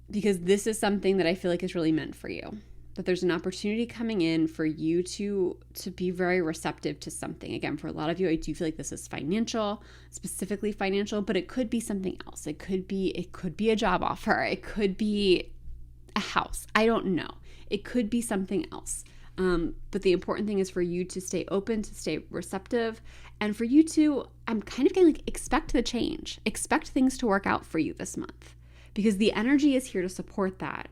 Because this is something that I feel like is really meant for you. That there's an opportunity coming in for you to be very receptive to something. Again, for a lot of you, I do feel like this is financial, specifically financial, but it could be something else. It could be a job offer. It could be a house. I don't know. It could be something else. But the important thing is for you to stay open, to stay receptive, and for you to, I'm kind of getting like, expect the change. Expect things to work out for you this month, because the energy is here to support that.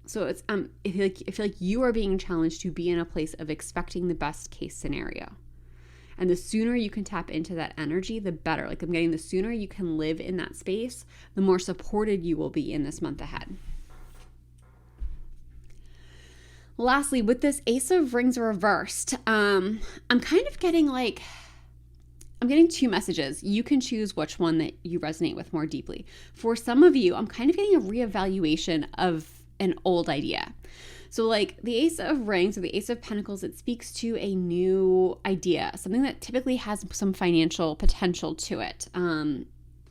So it's I feel like you are being challenged to be in a place of expecting the best case scenario. And the sooner you can tap into that energy, the better. Like I'm getting the sooner you can live in that space, the more supported you will be in this month ahead. Lastly, with this Ace of Rings reversed, I'm kind of getting I'm getting two messages. You can choose which one that you resonate with more deeply. For some of you, I'm kind of getting a reevaluation of an old idea. So like the Ace of Rings or the Ace of Pentacles, it speaks to a new idea, something that typically has some financial potential to it.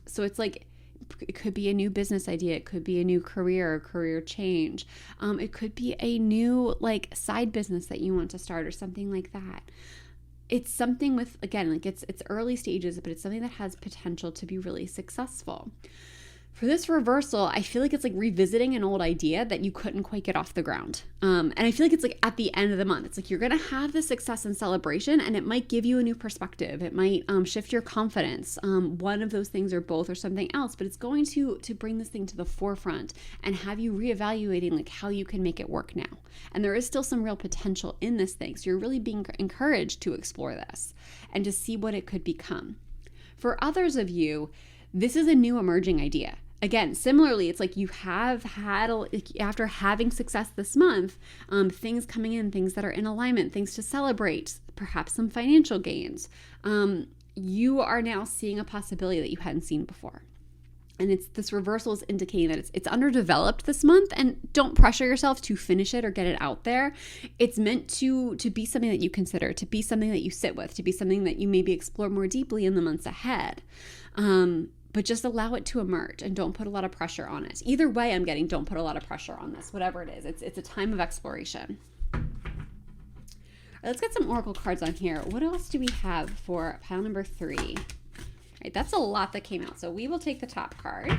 So it's like, it could be a new business idea. It could be a new career change. It could be a new like side business that you want to start or something like that. It's something with, again, like it's early stages, but it's something that has potential to be really successful. For this reversal, I feel like it's like revisiting an old idea that you couldn't quite get off the ground. And I feel like it's like at the end of the month, it's like you're going to have the success and celebration, and it might give you a new perspective. It might shift your confidence. One of those things or both or something else, but it's going to bring this thing to the forefront and have you reevaluating like how you can make it work now. And there is still some real potential in this thing. So you're really being encouraged to explore this and to see what it could become. For others of you, this is a new emerging idea. Again, similarly, it's like you have had, after having success this month, things coming in, things that are in alignment, things to celebrate, perhaps some financial gains. You are now seeing a possibility that you hadn't seen before. And this reversal is indicating that it's underdeveloped this month, and don't pressure yourself to finish it or get it out there. It's meant to be something that you consider, to be something that you sit with, to be something that you maybe explore more deeply in the months ahead. But just allow it to emerge and don't put a lot of pressure on it. Either way, I'm getting don't put a lot of pressure on this, whatever it is. It's a time of exploration. All right, let's get some oracle cards on here. What else do we have for pile number 3? All right, that's a lot that came out. So we will take the top card.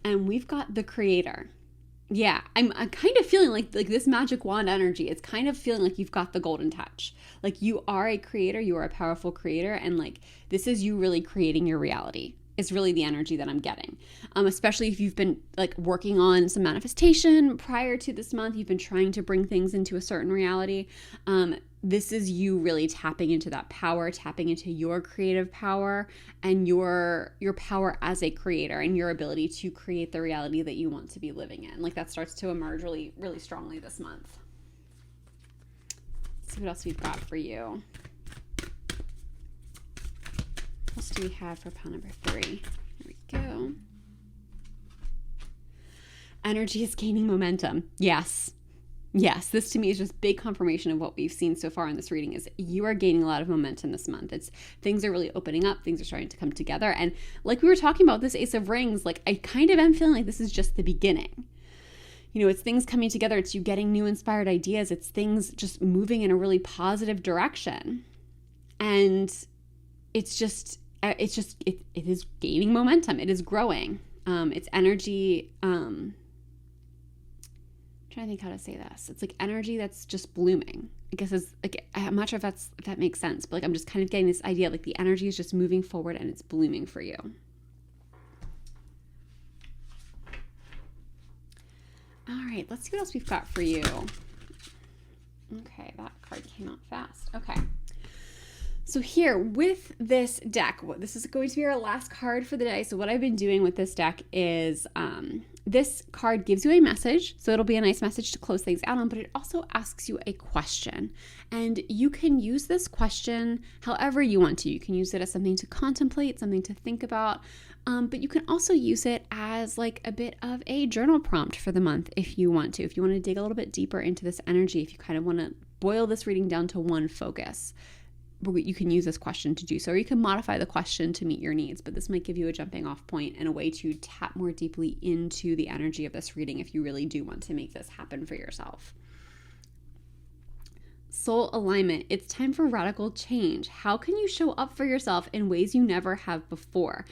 And we've got the Creator. Yeah, I'm kind of feeling like this magic wand energy. It's kind of feeling like you've got the golden touch. Like you are a creator, you are a powerful creator, and like this is you really creating your reality. Is really the energy that I'm getting. Especially if you've been like working on some manifestation prior to this month, you've been trying to bring things into a certain reality. This is you really tapping into that power, tapping into your creative power and your power as a creator and your ability to create the reality that you want to be living in. Like that starts to emerge really, really strongly this month. Let's see what else we've got for you. What else do we have for pile number 3? Here we go. Energy is gaining momentum. Yes, this to me is just big confirmation of what we've seen so far in this reading is you are gaining a lot of momentum this month. It's things are really opening up, things are starting to come together. And like we were talking about this Ace of Rings, like I kind of am feeling like this is just the beginning. It's things coming together. It's you getting new inspired ideas. It's things just moving in a really positive direction. And it is gaining momentum. It is growing. It's energy. Trying to think how to say this. It's like energy that's just blooming. I guess is like I'm not sure if that makes sense, but like I'm just kind of getting this idea like the energy is just moving forward and it's blooming for you. right, let's see what else we've got for you. Okay, that card came out fast. Okay. So here with this deck, this is going to be our last card for the day. So what I've been doing with this deck is this card gives you a message. So it'll be a nice message to close things out on, but it also asks you a question. And you can use this question however you want to. You can use it as something to contemplate, something to think about, but you can also use it as like a bit of a journal prompt for the month if you want to. If you want to dig a little bit deeper into this energy, if you kind of want to boil this reading down to one focus, you can use this question to do so, or you can modify the question to meet your needs, but this might give you a jumping off point and a way to tap more deeply into the energy of this reading if you really do want to make this happen for yourself. Soul alignment. It's time for radical change. How can you show up for yourself in ways you never have before?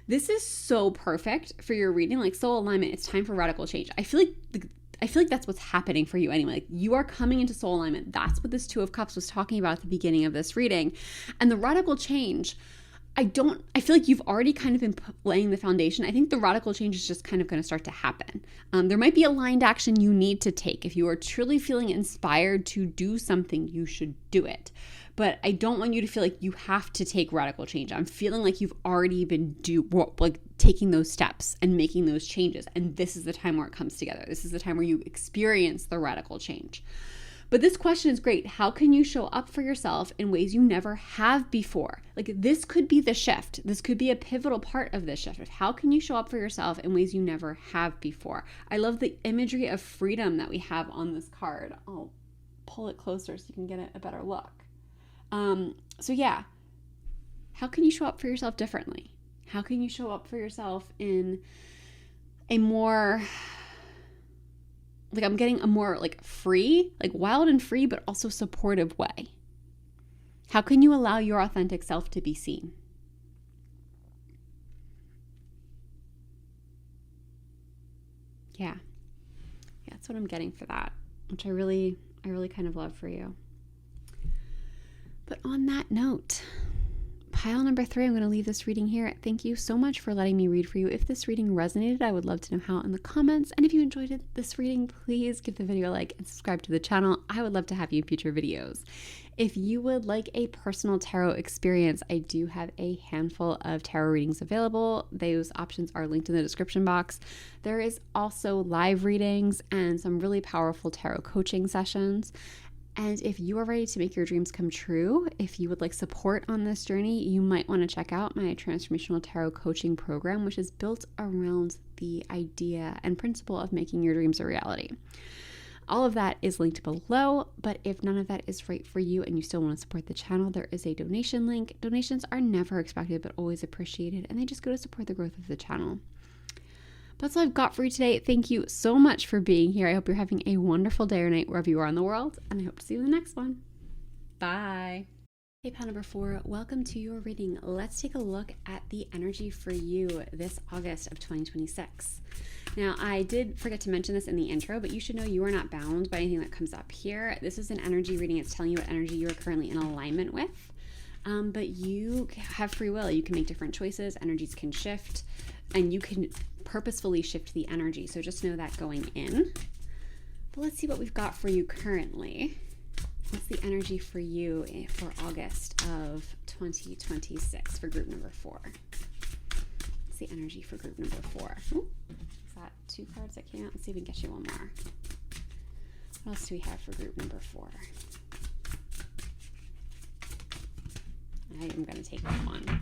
This is so perfect for your reading, like soul alignment. It's time for radical change. I feel like that's what's happening for you anyway. Like you are coming into soul alignment. That's what this Two of Cups was talking about at the beginning of this reading. And the radical change, I feel like you've already kind of been laying the foundation. I think the radical change is just kind of going to start to happen. There might be aligned action you need to take. If you are truly feeling inspired to do something, you should do it. But I don't want you to feel like you have to take radical change. I'm feeling like you've already been taking those steps and making those changes. And this is the time where it comes together. This is the time where you experience the radical change. But this question is great. How can you show up for yourself in ways you never have before? Like this could be the shift. This could be a pivotal part of this shift. How can you show up for yourself in ways you never have before? I love the imagery of freedom that we have on this card. I'll pull it closer so you can get a better look. So yeah, how can you show up for yourself differently? How can you show up for yourself in a more, like I'm getting a more like free, like wild and free, but also supportive way? How can you allow your authentic self to be seen? Yeah, that's what I'm getting for that, which I really kind of love for you. But on that note, pile number 3, I'm going to leave this reading here. Thank you so much for letting me read for you. If this reading resonated, I would love to know how in the comments. And if you enjoyed this reading, please give the video a like and subscribe to the channel. I would love to have you in future videos. If you would like a personal tarot experience, I do have a handful of tarot readings available. Those options are linked in the description box. There is also live readings and some really powerful tarot coaching sessions. And if you are ready to make your dreams come true, if you would like support on this journey, you might want to check out my Transformational Tarot Coaching Program, which is built around the idea and principle of making your dreams a reality. All of that is linked below, but if none of that is right for you and you still want to support the channel, there is a donation link. Donations are never expected, but always appreciated, and they just go to support the growth of the channel. That's all I've got for you today. Thank you so much for being here. I hope you're having a wonderful day or night wherever you are in the world, and I hope to see you in the next one. Bye. Hey, pile number 4, welcome to your reading. Let's take a look at the energy for you this August of 2026. Now, I did forget to mention this in the intro, but you should know you are not bound by anything that comes up here. This is an energy reading. It's telling you what energy you are currently in alignment with, but you have free will. You can make different choices. Energies can shift, and you can purposefully shift the energy. So just know that going in. But let's see what we've got for you currently. What's the energy for you for August of 2026 for group number 4? What's the energy for group number 4? Ooh, is that 2 cards that came out? Let's see if we can get you one more. What else do we have for group number 4? I am going to take that one.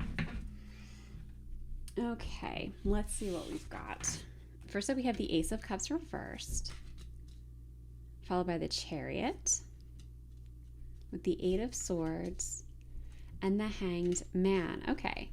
Okay, let's see what we've got. First up, we have the Ace of Cups reversed, followed by the Chariot, with the 8 of Swords, and the Hanged Man. Okay,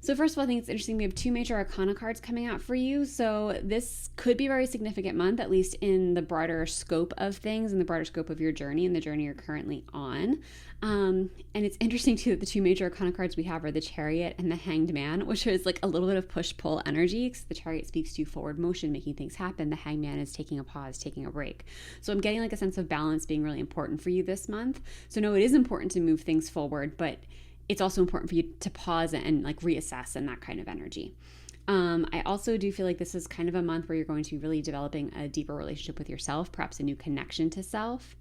so first of all, I think it's interesting. We have 2 major arcana cards coming out for you. So this could be a very significant month, at least in the broader scope of things, in the broader scope of your journey and the journey you're currently on. And it's interesting too that the 2 major arcana cards we have are the Chariot and the Hanged Man, which is like a little bit of push-pull energy, because the Chariot speaks to forward motion, making things happen. The Hanged Man is taking a pause, taking a break. So I'm getting like a sense of balance being really important for you this month. So no, it is important to move things forward, but it's also important for you to pause and like reassess and that kind of energy. I also do feel like this is kind of a month where you're going to be really developing a deeper relationship with yourself, perhaps a new connection to self.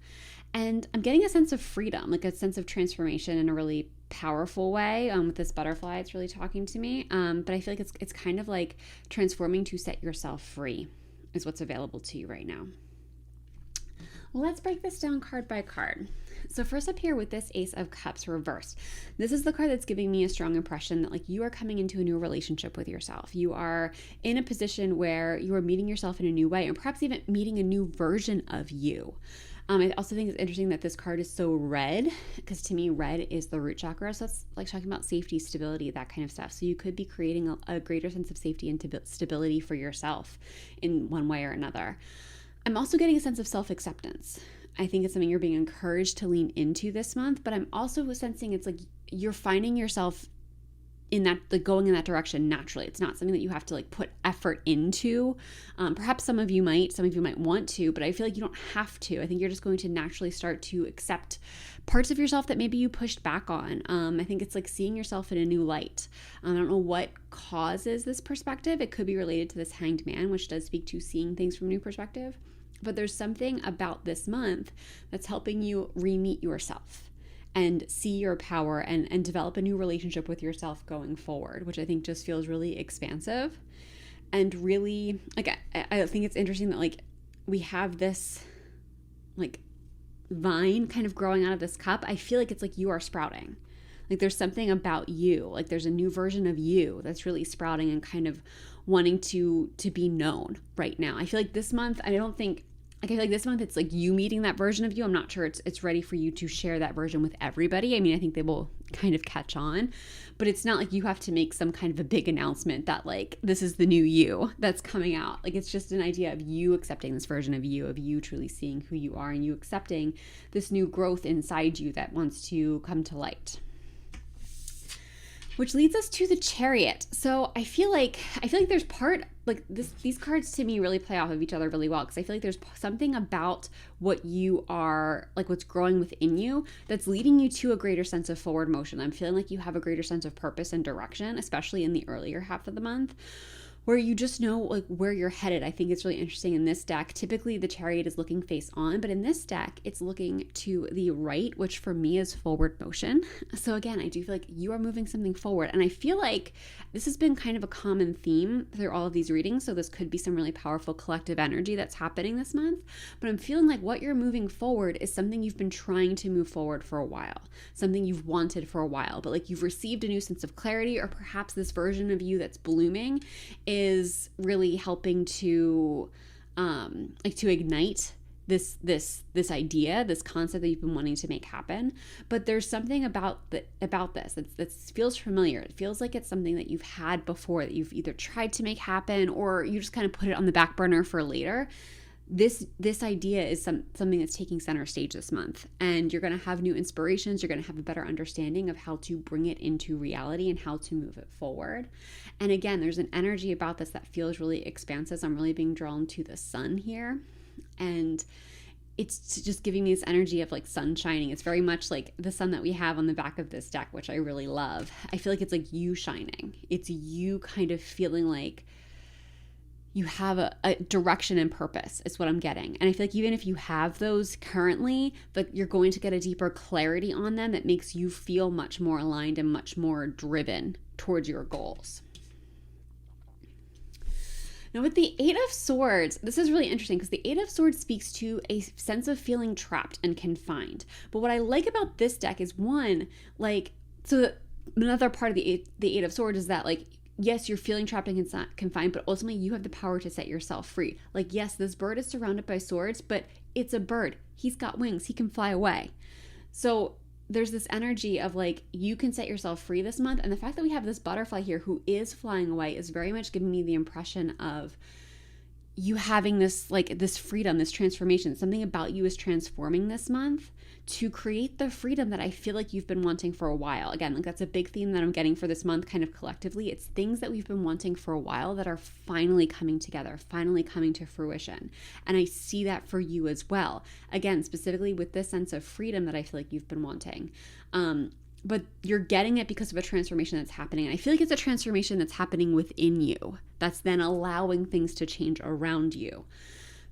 And I'm getting a sense of freedom, like a sense of transformation in a really powerful way. With this butterfly, it's really talking to me. But I feel like it's kind of like transforming to set yourself free is what's available to you right now. Well, let's break this down card by card. So first up here with this Ace of Cups reversed, this is the card that's giving me a strong impression that like you are coming into a new relationship with yourself. You are in a position where you are meeting yourself in a new way, and perhaps even meeting a new version of you. I also think it's interesting that this card is so red, because to me, red is the root chakra. So that's like talking about safety, stability, that kind of stuff. So you could be creating a greater sense of safety and stability for yourself in one way or another. I'm also getting a sense of self-acceptance. I think it's something you're being encouraged to lean into this month, but I'm also sensing it's like you're finding yourself in that, like going in that direction naturally. It's not something that you have to like put effort into. Perhaps some of you might want to, but I feel like you don't have to. I think you're just going to naturally start to accept parts of yourself that maybe you pushed back on. I think it's like seeing yourself in a new light. I don't know what causes this perspective. It could be related to this Hanged Man, which does speak to seeing things from a new perspective. But there's something about this month that's helping you re-meet yourself and see your power and develop a new relationship with yourself going forward, which I think just feels really expansive. And really, like, I think it's interesting that like we have this like vine kind of growing out of this cup. I feel like it's like you are sprouting. Like there's something about you, like there's a new version of you that's really sprouting and kind of wanting to be known right now. I feel like this month, I feel like this month it's like you meeting that version of you. I'm not sure it's ready for you to share that version with everybody. I mean, I think they will kind of catch on, but it's not like you have to make some kind of a big announcement that like this is the new you that's coming out. Like it's just an idea of you accepting this version of you truly seeing who you are, and you accepting this new growth inside you that wants to come to light. Which leads us to the Chariot. So I feel like there's these cards to me really play off of each other really well, because I feel like there's something about what you are, like what's growing within you, that's leading you to a greater sense of forward motion. I'm feeling like you have a greater sense of purpose and direction, especially in the earlier half of the month, where you just know like where you're headed. I think it's really interesting in this deck. Typically the Chariot is looking face on, but in this deck it's looking to the right, which for me is forward motion. So again, I do feel like you are moving something forward, and I feel like this has been kind of a common theme through all of these readings. So this could be some really powerful collective energy that's happening this month, but I'm feeling like what you're moving forward is something you've been trying to move forward for a while, something you've wanted for a while, but like you've received a new sense of clarity, or perhaps this version of you that's blooming is really helping to to ignite this idea, this concept that you've been wanting to make happen. But there's something about this that feels familiar. It feels like it's something that you've had before, that you've either tried to make happen or you just kind of put it on the back burner for later. This idea is something that's taking center stage this month, and you're going to have new inspirations. You're going to have a better understanding of how to bring it into reality and how to move it forward. And again, there's an energy about this that feels really expansive. I'm really being drawn to the sun here, and it's just giving me this energy of like sun shining. It's very much like the sun that we have on the back of this deck, which I really love. I feel like it's like you shining. It's you kind of feeling like you have a direction and purpose is what I'm getting. And I feel like even if you have those currently, but you're going to get a deeper clarity on them that makes you feel much more aligned and much more driven towards your goals. Now with the Eight of Swords, this is really interesting because the Eight of Swords speaks to a sense of feeling trapped and confined. But what I like about this deck is one, like, so another part of the Eight of Swords is that like, yes, you're feeling trapped and confined, but ultimately you have the power to set yourself free. Like, yes, this bird is surrounded by swords, but it's a bird. He's got wings. He can fly away. So there's this energy of like, you can set yourself free this month. And the fact that we have this butterfly here who is flying away is very much giving me the impression of you having this, like this freedom, this transformation. Something about you is transforming this month to create the freedom that I feel like you've been wanting for a while. Again, like that's a big theme that I'm getting for this month kind of collectively. It's things that we've been wanting for a while that are finally coming together, finally coming to fruition. And I see that for you as well. Again, specifically with this sense of freedom that I feel like you've been wanting. but you're getting it because of a transformation that's happening. And I feel like it's a transformation that's happening within you that's then allowing things to change around you.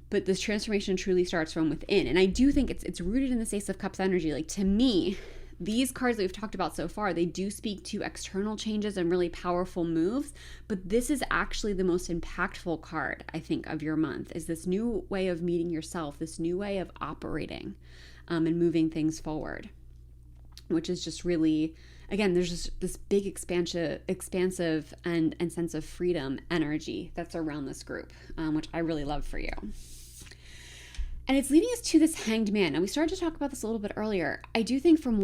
But this transformation truly starts from within. And I do think it's rooted in this Ace of Cups energy. Like, to me, these cards that we've talked about so far, they do speak to external changes and really powerful moves, but this is actually the most impactful card, I think, of your month, is this new way of meeting yourself, this new way of operating and moving things forward, which is just really, again, there's just this big expansive and sense of freedom energy that's around this group, which I really love for you. And it's leading us to this Hanged Man. And we started to talk about this a little bit earlier. I do think I'm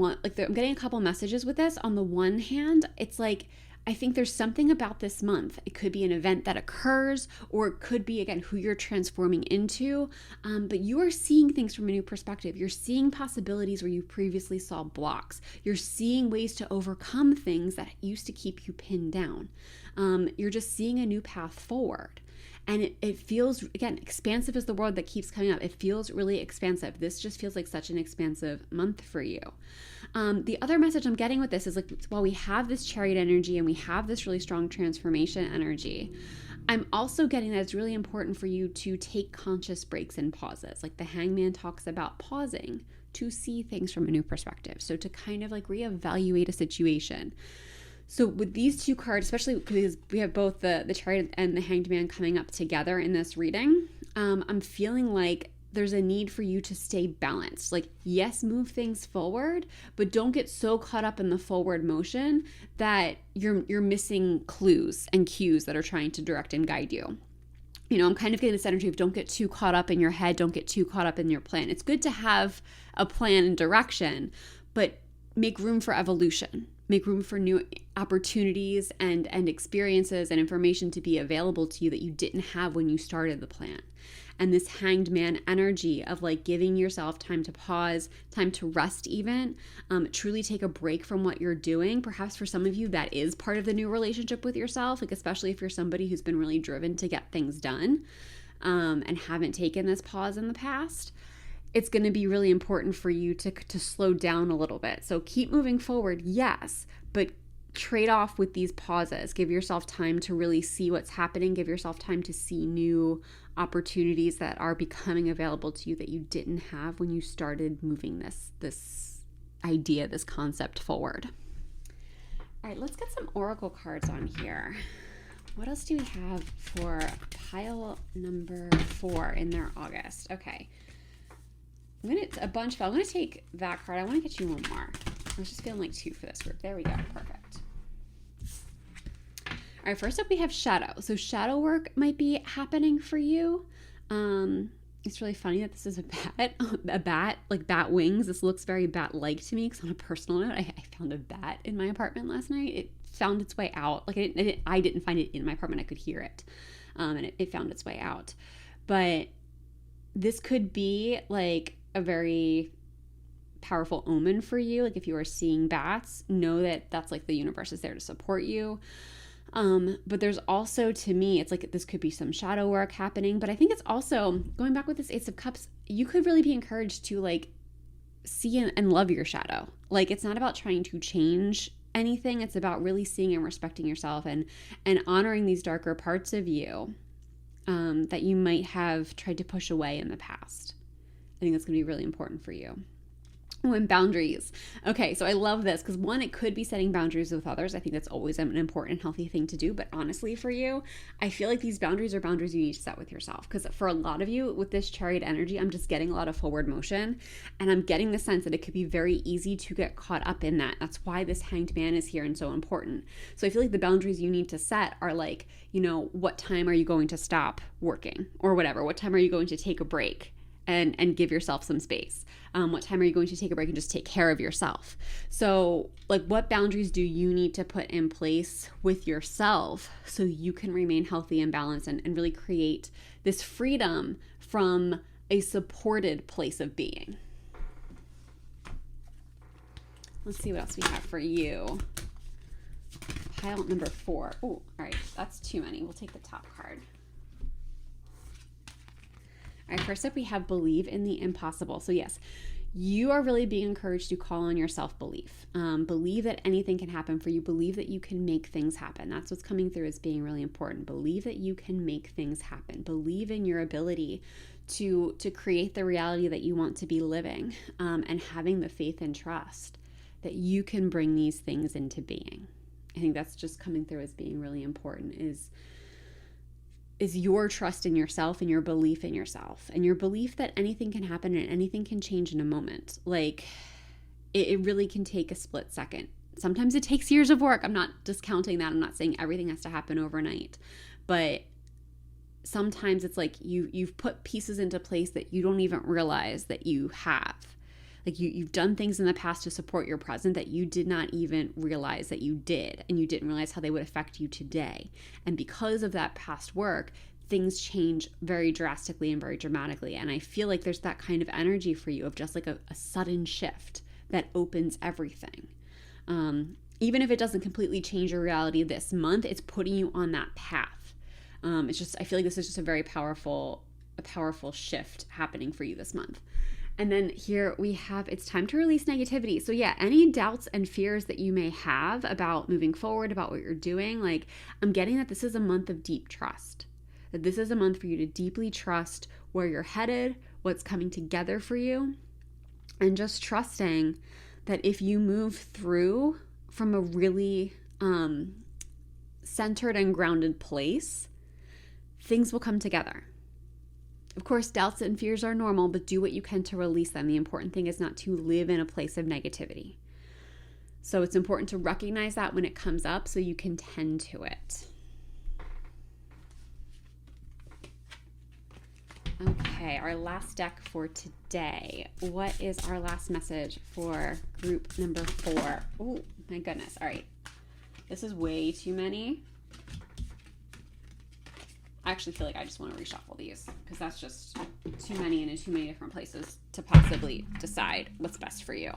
getting a couple messages with this. On the one hand, it's like, I think there's something about this month. It could be an event that occurs, or it could be, again, who you're transforming into. But you are seeing things from a new perspective. You're seeing possibilities where you previously saw blocks. You're seeing ways to overcome things that used to keep you pinned down. You're just seeing a new path forward. And it feels, again, expansive is the word that keeps coming up. It feels really expansive. This just feels like such an expansive month for you. The other message I'm getting with this is, like, while we have this Chariot energy and we have this really strong transformation energy, I'm also getting that it's really important for you to take conscious breaks and pauses. Like the Hangman talks about pausing to see things from a new perspective. So to kind of like reevaluate a situation. So with these two cards, especially because we have both the Chariot and the Hanged Man coming up together in this reading, I'm feeling like there's a need for you to stay balanced. Like, yes, move things forward, but don't get so caught up in the forward motion that you're missing clues and cues that are trying to direct and guide you. You know, I'm kind of getting this energy of don't get too caught up in your head, don't get too caught up in your plan. It's good to have a plan and direction, but make room for evolution. Make room for new opportunities and experiences and information to be available to you that you didn't have when you started the plan. And this Hanged Man energy of like giving yourself time to pause, time to rest even, truly take a break from what you're doing. Perhaps for some of you, that is part of the new relationship with yourself, like especially if you're somebody who's been really driven to get things done and haven't taken this pause in the past. It's going to be really important for you to slow down a little bit. So keep moving forward, yes, but trade off with these pauses. Give yourself time to really see what's happening. Give yourself time to see new opportunities that are becoming available to you that you didn't have when you started moving this idea, this concept forward. All right, let's get some oracle cards on here. What else do we have for pile number 4 in their August? Okay. I'm going to take that card. I want to get you one more. I was just feeling like 2 for this group. There we go. Perfect. All right, first up we have shadow. So shadow work might be happening for you. It's really funny that this is a bat, like bat wings. This looks very bat-like to me because on a personal note, I found a bat in my apartment last night. It found its way out. Like I didn't find it in my apartment. I could hear it. And it found its way out. But this could be like a very powerful omen for you. Like if you are seeing bats, know that that's like the universe is there to support you. But there's also, to me, it's like this could be some shadow work happening, but I think it's also going back with this Ace of Cups, you could really be encouraged to like see and love your shadow. Like it's not about trying to change anything. It's about really seeing and respecting yourself and honoring these darker parts of you that you might have tried to push away in the past. I think that's going to be really important for you. Oh, and boundaries. Okay, so I love this because one, it could be setting boundaries with others. I think that's always an important, healthy thing to do. But honestly, for you, I feel like these boundaries are boundaries you need to set with yourself. Because for a lot of you with this Chariot energy, I'm just getting a lot of forward motion. And I'm getting the sense that it could be very easy to get caught up in that. That's why this Hanged Man is here and so important. So I feel like the boundaries you need to set are like, you know, what time are you going to stop working or whatever? What time are you going to take a break? And give yourself some space. What time are you going to take a break and just take care of yourself? So like what boundaries do you need to put in place with yourself so you can remain healthy and balanced and really create this freedom from a supported place of being? Let's see what else we have for you. Pile number 4. Oh, all right, that's too many. We'll take the top card. All right, first up we have believe in the impossible. So yes, you are really being encouraged to call on your self-belief. Believe that anything can happen for you. Believe that you can make things happen. That's what's coming through as being really important. Believe that you can make things happen. Believe in your ability to create the reality that you want to be living, and having the faith and trust that you can bring these things into being. I think that's just coming through as being really important, is your trust in yourself and your belief in yourself and your belief that anything can happen and anything can change in a moment. Like it really can take a split second. Sometimes it takes years of work. I'm not discounting that. I'm not saying everything has to happen overnight, but sometimes it's like you've put pieces into place that you don't even realize that you have. Like you've done things in the past to support your present that you did not even realize that you did, and you didn't realize how they would affect you today. And because of that past work, things change very drastically and very dramatically. And I feel like there's that kind of energy for you of just like a sudden shift that opens everything. Even if it doesn't completely change your reality this month, it's putting you on that path. It's just, I feel like this is just a very powerful shift happening for you this month. And then here we have, it's time to release negativity. So yeah, any doubts and fears that you may have about moving forward, about what you're doing, like I'm getting that this is a month of deep trust. That this is a month for you to deeply trust where you're headed, what's coming together for you, and just trusting that if you move through from a really centered and grounded place, things will come together. Of course, doubts and fears are normal, but do what you can to release them. The important thing is not to live in a place of negativity. So it's important to recognize that when it comes up so you can tend to it. Okay, our last deck for today. What is our last message for group number 4? Oh, my goodness. All right. This is way too many. I actually feel like I just want to reshuffle these because that's just too many and in too many different places to possibly decide what's best for you.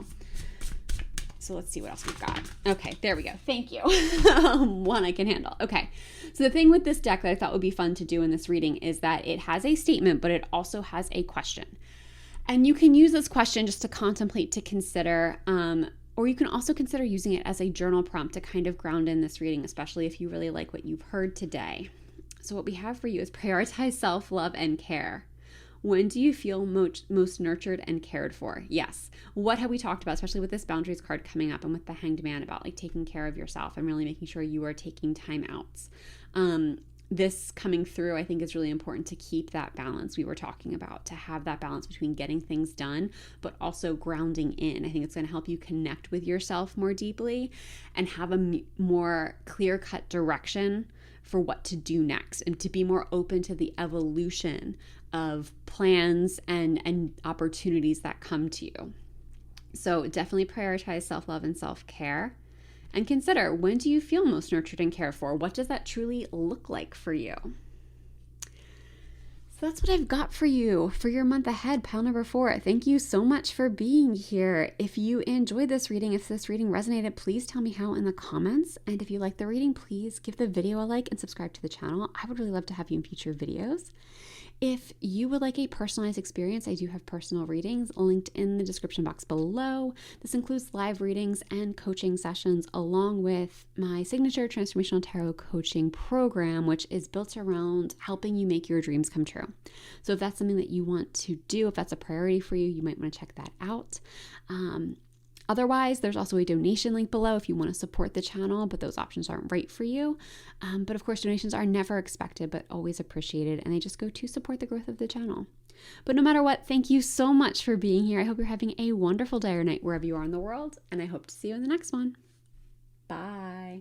So let's see what else we've got. Okay, there we go. Thank you. One I can handle. Okay, so the thing with this deck that I thought would be fun to do in this reading is that it has a statement, but it also has a question. And you can use this question just to contemplate, to consider, or you can also consider using it as a journal prompt to kind of ground in this reading, especially if you really like what you've heard today. So what we have for you is prioritize self-love and care. When do you feel most nurtured and cared for? Yes. What have we talked about, especially with this boundaries card coming up and with the Hanged Man, about like taking care of yourself and really making sure you are taking time outs. This coming through, I think, is really important to keep that balance we were talking about, to have that balance between getting things done, but also grounding in. I think it's going to help you connect with yourself more deeply and have a more clear-cut direction for what to do next, and to be more open to the evolution of plans and opportunities that come to you. So definitely prioritize self-love and self-care, and consider, when do you feel most nurtured and cared for? What does that truly look like for you? So that's what I've got for you for your month ahead, pile number 4. Thank you so much for being here. If you enjoyed this reading, if this reading resonated, please tell me how in the comments. And if you like the reading, please give the video a like and subscribe to the channel. I would really love to have you in future videos. If you would like a personalized experience, I do have personal readings linked in the description box below. This includes live readings and coaching sessions, along with my signature transformational tarot coaching program, which is built around helping you make your dreams come true. So if that's something that you want to do, if that's a priority for you, you might want to check that out. Otherwise, there's also a donation link below if you want to support the channel, but those options aren't right for you. But of course, donations are never expected, but always appreciated, and they just go to support the growth of the channel. But no matter what, thank you so much for being here. I hope you're having a wonderful day or night wherever you are in the world, and I hope to see you in the next one. Bye.